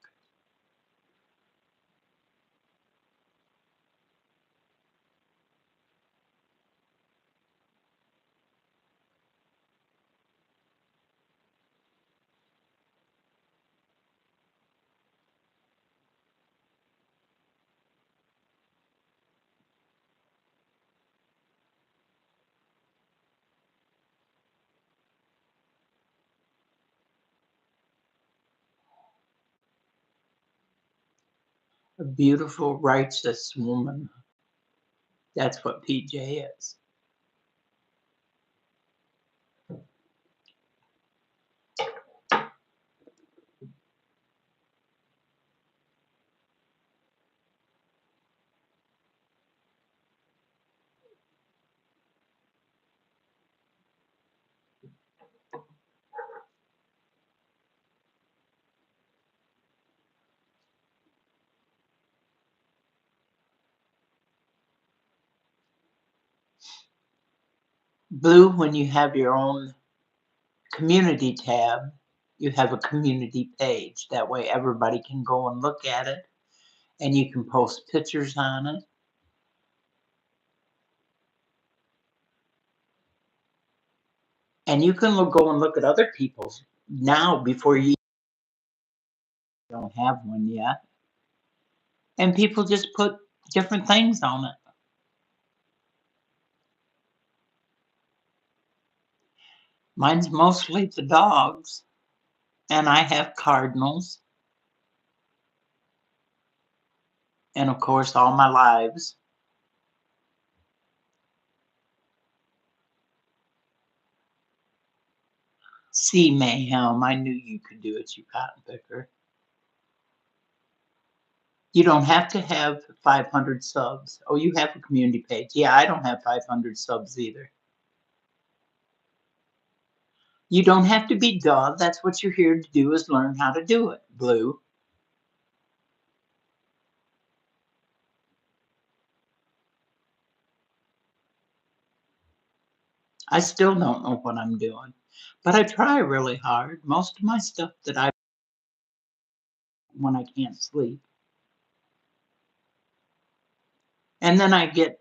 A beautiful, righteous woman. That's what PJ is. Blue, when you have your own community tab, you have a community page. That way everybody can go and look at it, and you can post pictures on it. And you can go and look at other people's now before you don't have one yet. And people just put different things on it. Mine's mostly the dogs, and I have cardinals, and of course all my lives. See, Mayhem, I knew you could do it, you cotton picker. You don't have to have 500 subs. Oh, you have a community page. Yeah, I don't have 500 subs either. You don't have to be dull. That's what you're here to do, is learn how to do it, Blue. I still don't know what I'm doing, but I try really hard. Most of my stuff that I when I can't sleep. And then I get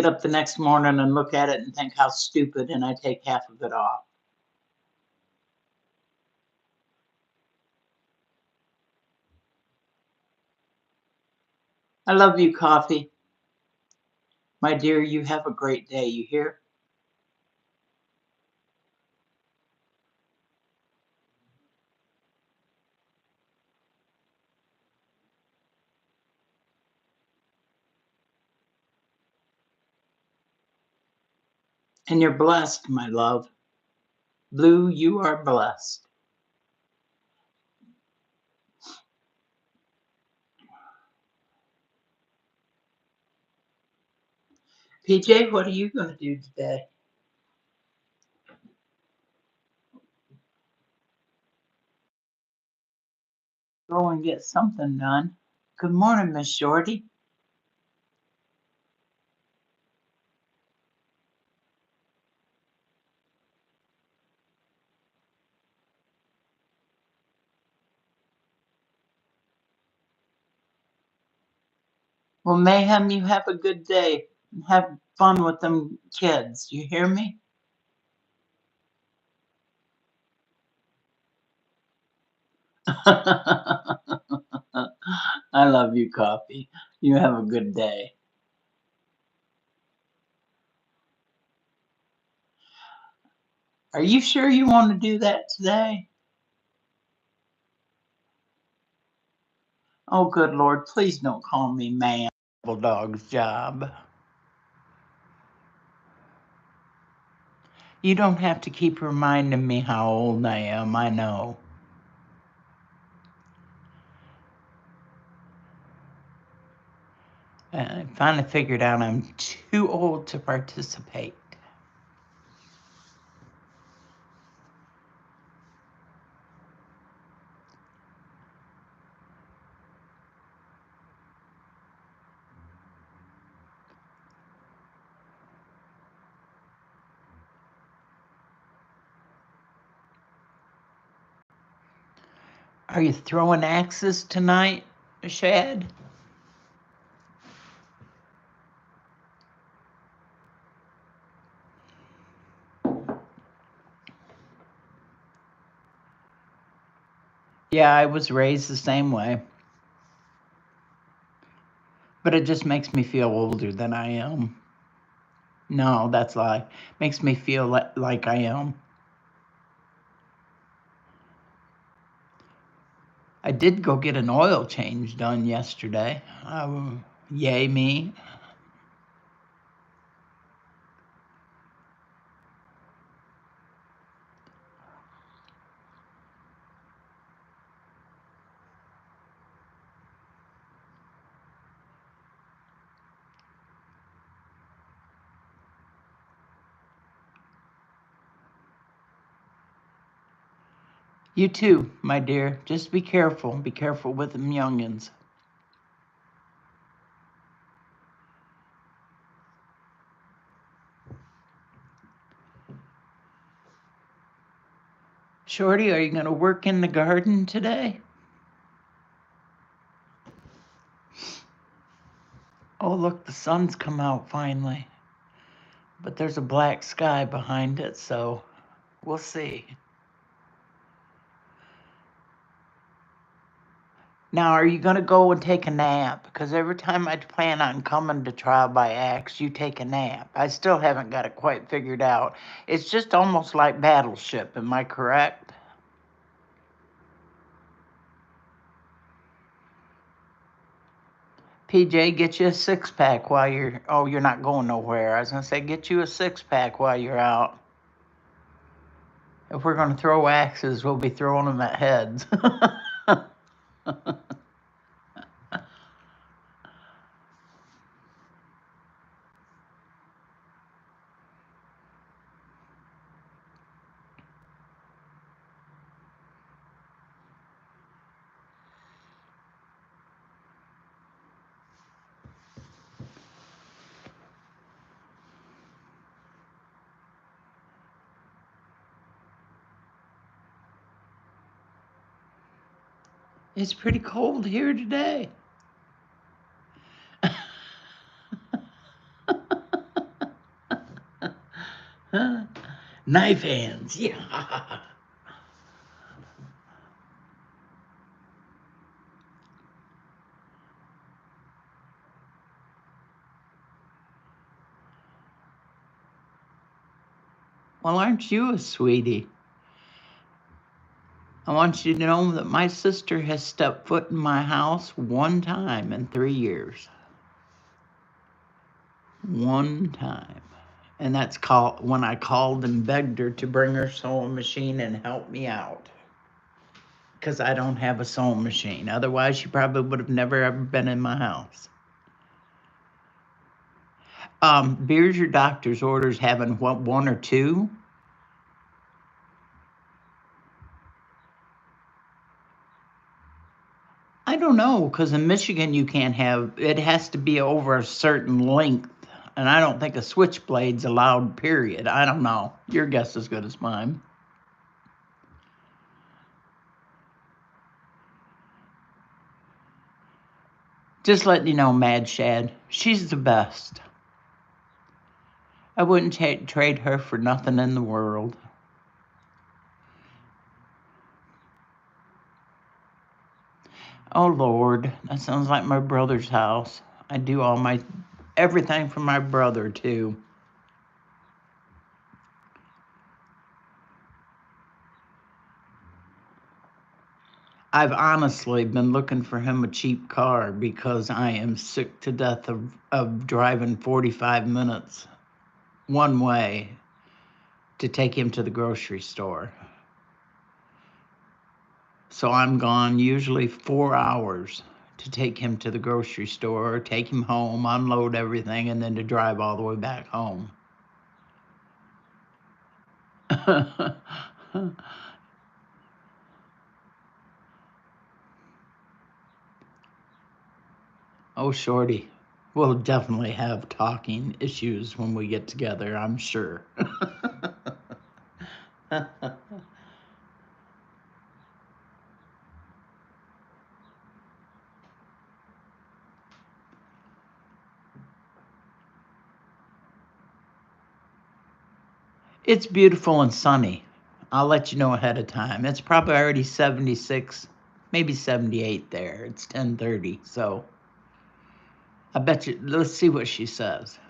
up the next morning and look at it and think how stupid, and I take half of it off. I love you, Coffee. My dear, you have a great day, you hear? And you're blessed, my love. Blue, you are blessed. PJ, what are you going to do today? Go and get something done. Good morning, Miss Shorty. Well, Mayhem, you have a good day. Have fun with them kids. You hear me? I love you, Coffee. You have a good day. Are you sure you want to do that today? Oh, good Lord, please don't call me man. Dog's job. You don't have to keep reminding me how old I am, I know. I finally figured out I'm too old to participate. Are you throwing axes tonight, Shad? Yeah, I was raised the same way. But it just makes me feel older than I am. No, that's a lie. Makes me feel like I am. I did go get an oil change done yesterday. Yay me. You too, my dear. Just be careful. Be careful with them youngins. Shorty, are you going to work in the garden today? Oh, look, the sun's come out finally. But there's a black sky behind it, so we'll see. Now, are you going to go and take a nap? Because every time I plan on coming to Trial by Axe, you take a nap. I still haven't got it quite figured out. It's just almost like Battleship, am I correct? PJ, get you a six-pack while you're... Oh, you're not going nowhere. I was going to say, get you a six-pack while you're out. If we're going to throw axes, we'll be throwing them at heads. It's pretty cold here today. Knife hands, yeah. Well, aren't you a sweetie? I want you to know that my sister has stepped foot in my house one time in 3 years. One time. And that's when I called and begged her to bring her sewing machine and help me out. Because I don't have a sewing machine. Otherwise, she probably would have never ever been in my house. Beer's your doctor's orders having what, 1 or 2? I don't know, because in Michigan you can't have, it has to be over a certain length. And I don't think a switchblade's allowed, period. I don't know. Your guess is as good as mine. Just letting you know, Mad Shad, she's the best. I wouldn't trade her for nothing in the world. Oh, Lord, that sounds like my brother's house. I do everything for my brother, too. I've honestly been looking for him a cheap car because I am sick to death of driving 45 minutes one way to take him to the grocery store. So I'm gone usually 4 hours to take him to the grocery store, take him home, unload everything, and then to drive all the way back home. Oh, Shorty, we'll definitely have talking issues when we get together, I'm sure. It's beautiful and sunny. I'll let you know ahead of time. It's probably already 76, maybe 78 there. It's 10:30, so I bet you, let's see what she says.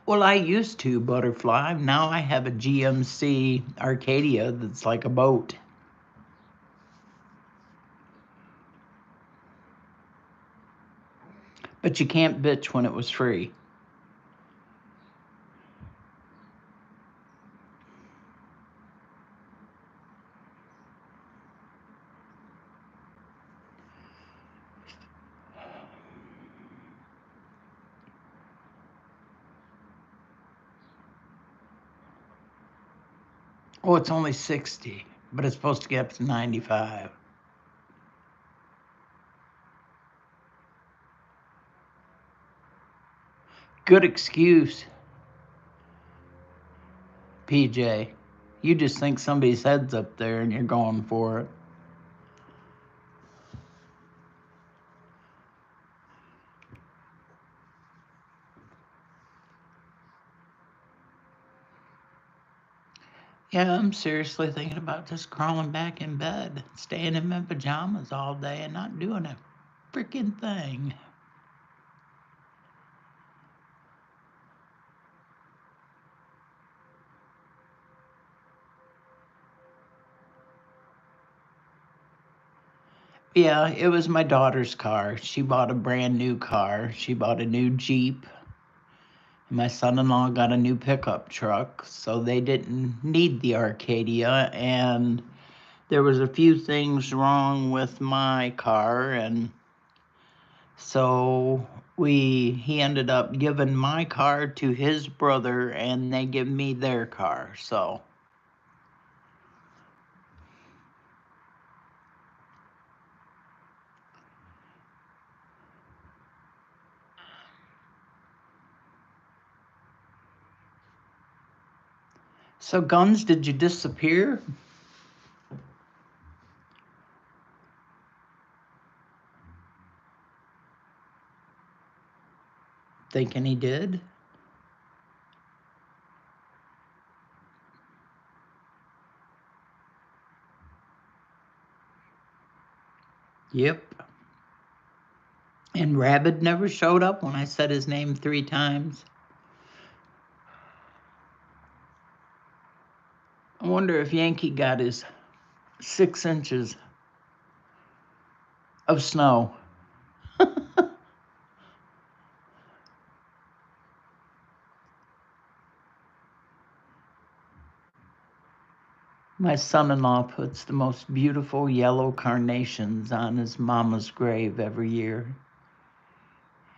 Well, I used to butterfly. Now I have a GMC Arcadia that's like a boat. But you can't bitch when it was free. Oh, it's only 60, but it's supposed to get up to 95. Good excuse, PJ. You just think somebody's head's up there and you're going for it. Yeah, I'm seriously thinking about just crawling back in bed, staying in my pajamas all day and not doing a freaking thing. Yeah, it was my daughter's car. She bought a brand new car. She bought a new Jeep. My son-in-law got a new pickup truck, so they didn't need the Arcadia, and there was a few things wrong with my car, and so he ended up giving my car to his brother, and they give me their car. So Guns, did you disappear? Thinking he did? Yep. And Rabbit never showed up when I said his name 3 times. I wonder if Yankee got his 6 inches of snow. My son-in-law puts the most beautiful yellow carnations on his mama's grave every year.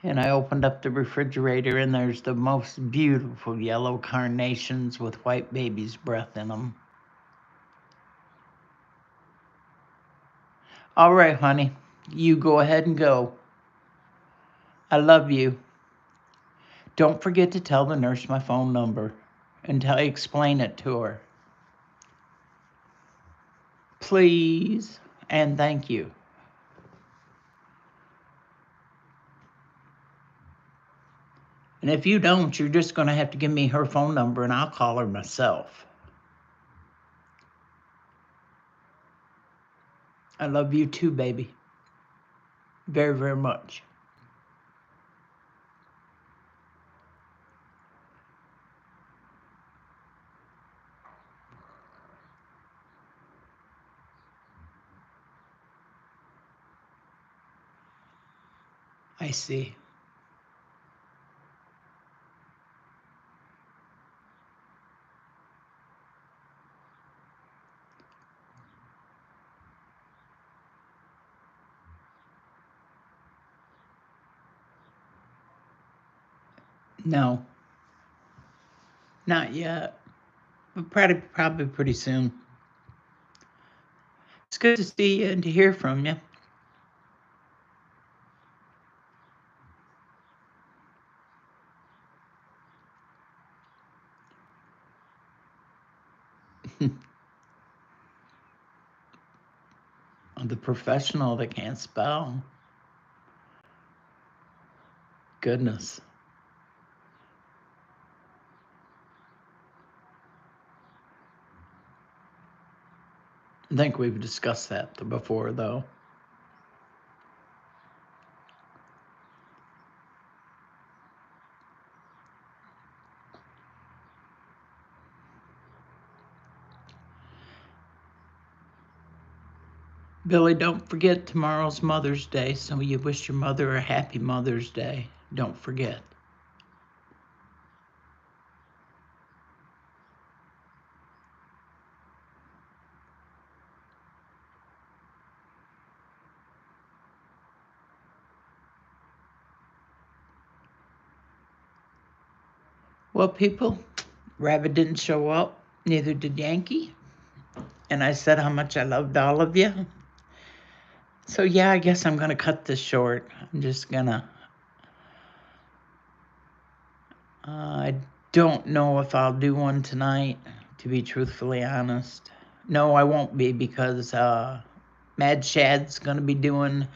And I opened up the refrigerator and there's the most beautiful yellow carnations with white baby's breath in them. All right, honey, you go ahead and go. I love you. Don't forget to tell the nurse my phone number and explain it to her. Please, and thank you. And if you don't, you're just going to have to give me her phone number and I'll call her myself. I love you too, baby. Very, very much. I see. No, not yet. But probably pretty soon. It's good to see you and to hear from you. The professional that can't spell. Goodness. I think we've discussed that before, though. Billy, don't forget tomorrow's Mother's Day, so you wish your mother a happy Mother's Day. Don't forget. Well, people, Rabbit didn't show up, neither did Yankee. And I said how much I loved all of you. So, yeah, I guess I'm going to cut this short. I'm just going to. I don't know if I'll do one tonight, to be truthfully honest. No, I won't be because Mad Shad's going to be doing.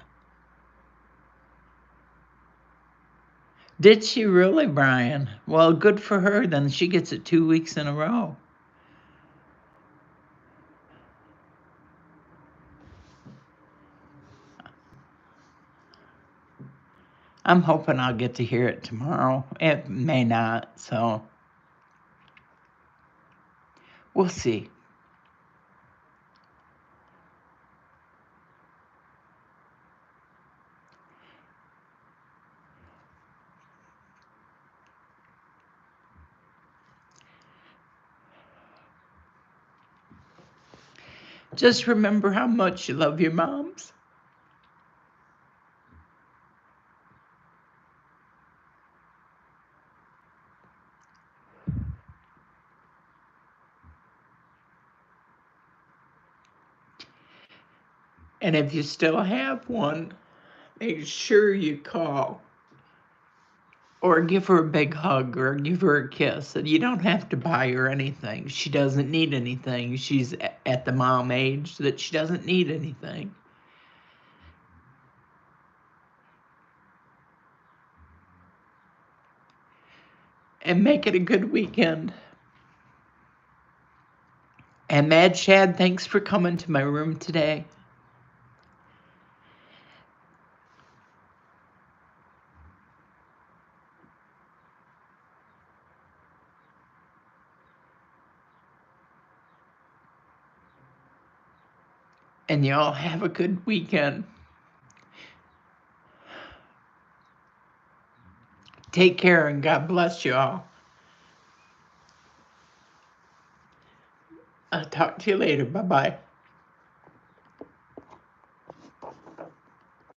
Did she really, Brian? Well, good for her. Then she gets it 2 weeks in a row. I'm hoping I'll get to hear it tomorrow. It may not, so we'll see. Just remember how much you love your moms. And if you still have one, make sure you call or give her a big hug or give her a kiss. And you don't have to buy her anything. She doesn't need anything. She's at the mom age that she doesn't need anything. And make it a good weekend. And Mad Shad, thanks for coming to my room today. And y'all have a good weekend. Take care and God bless you all. I'll talk to you later. Bye-bye.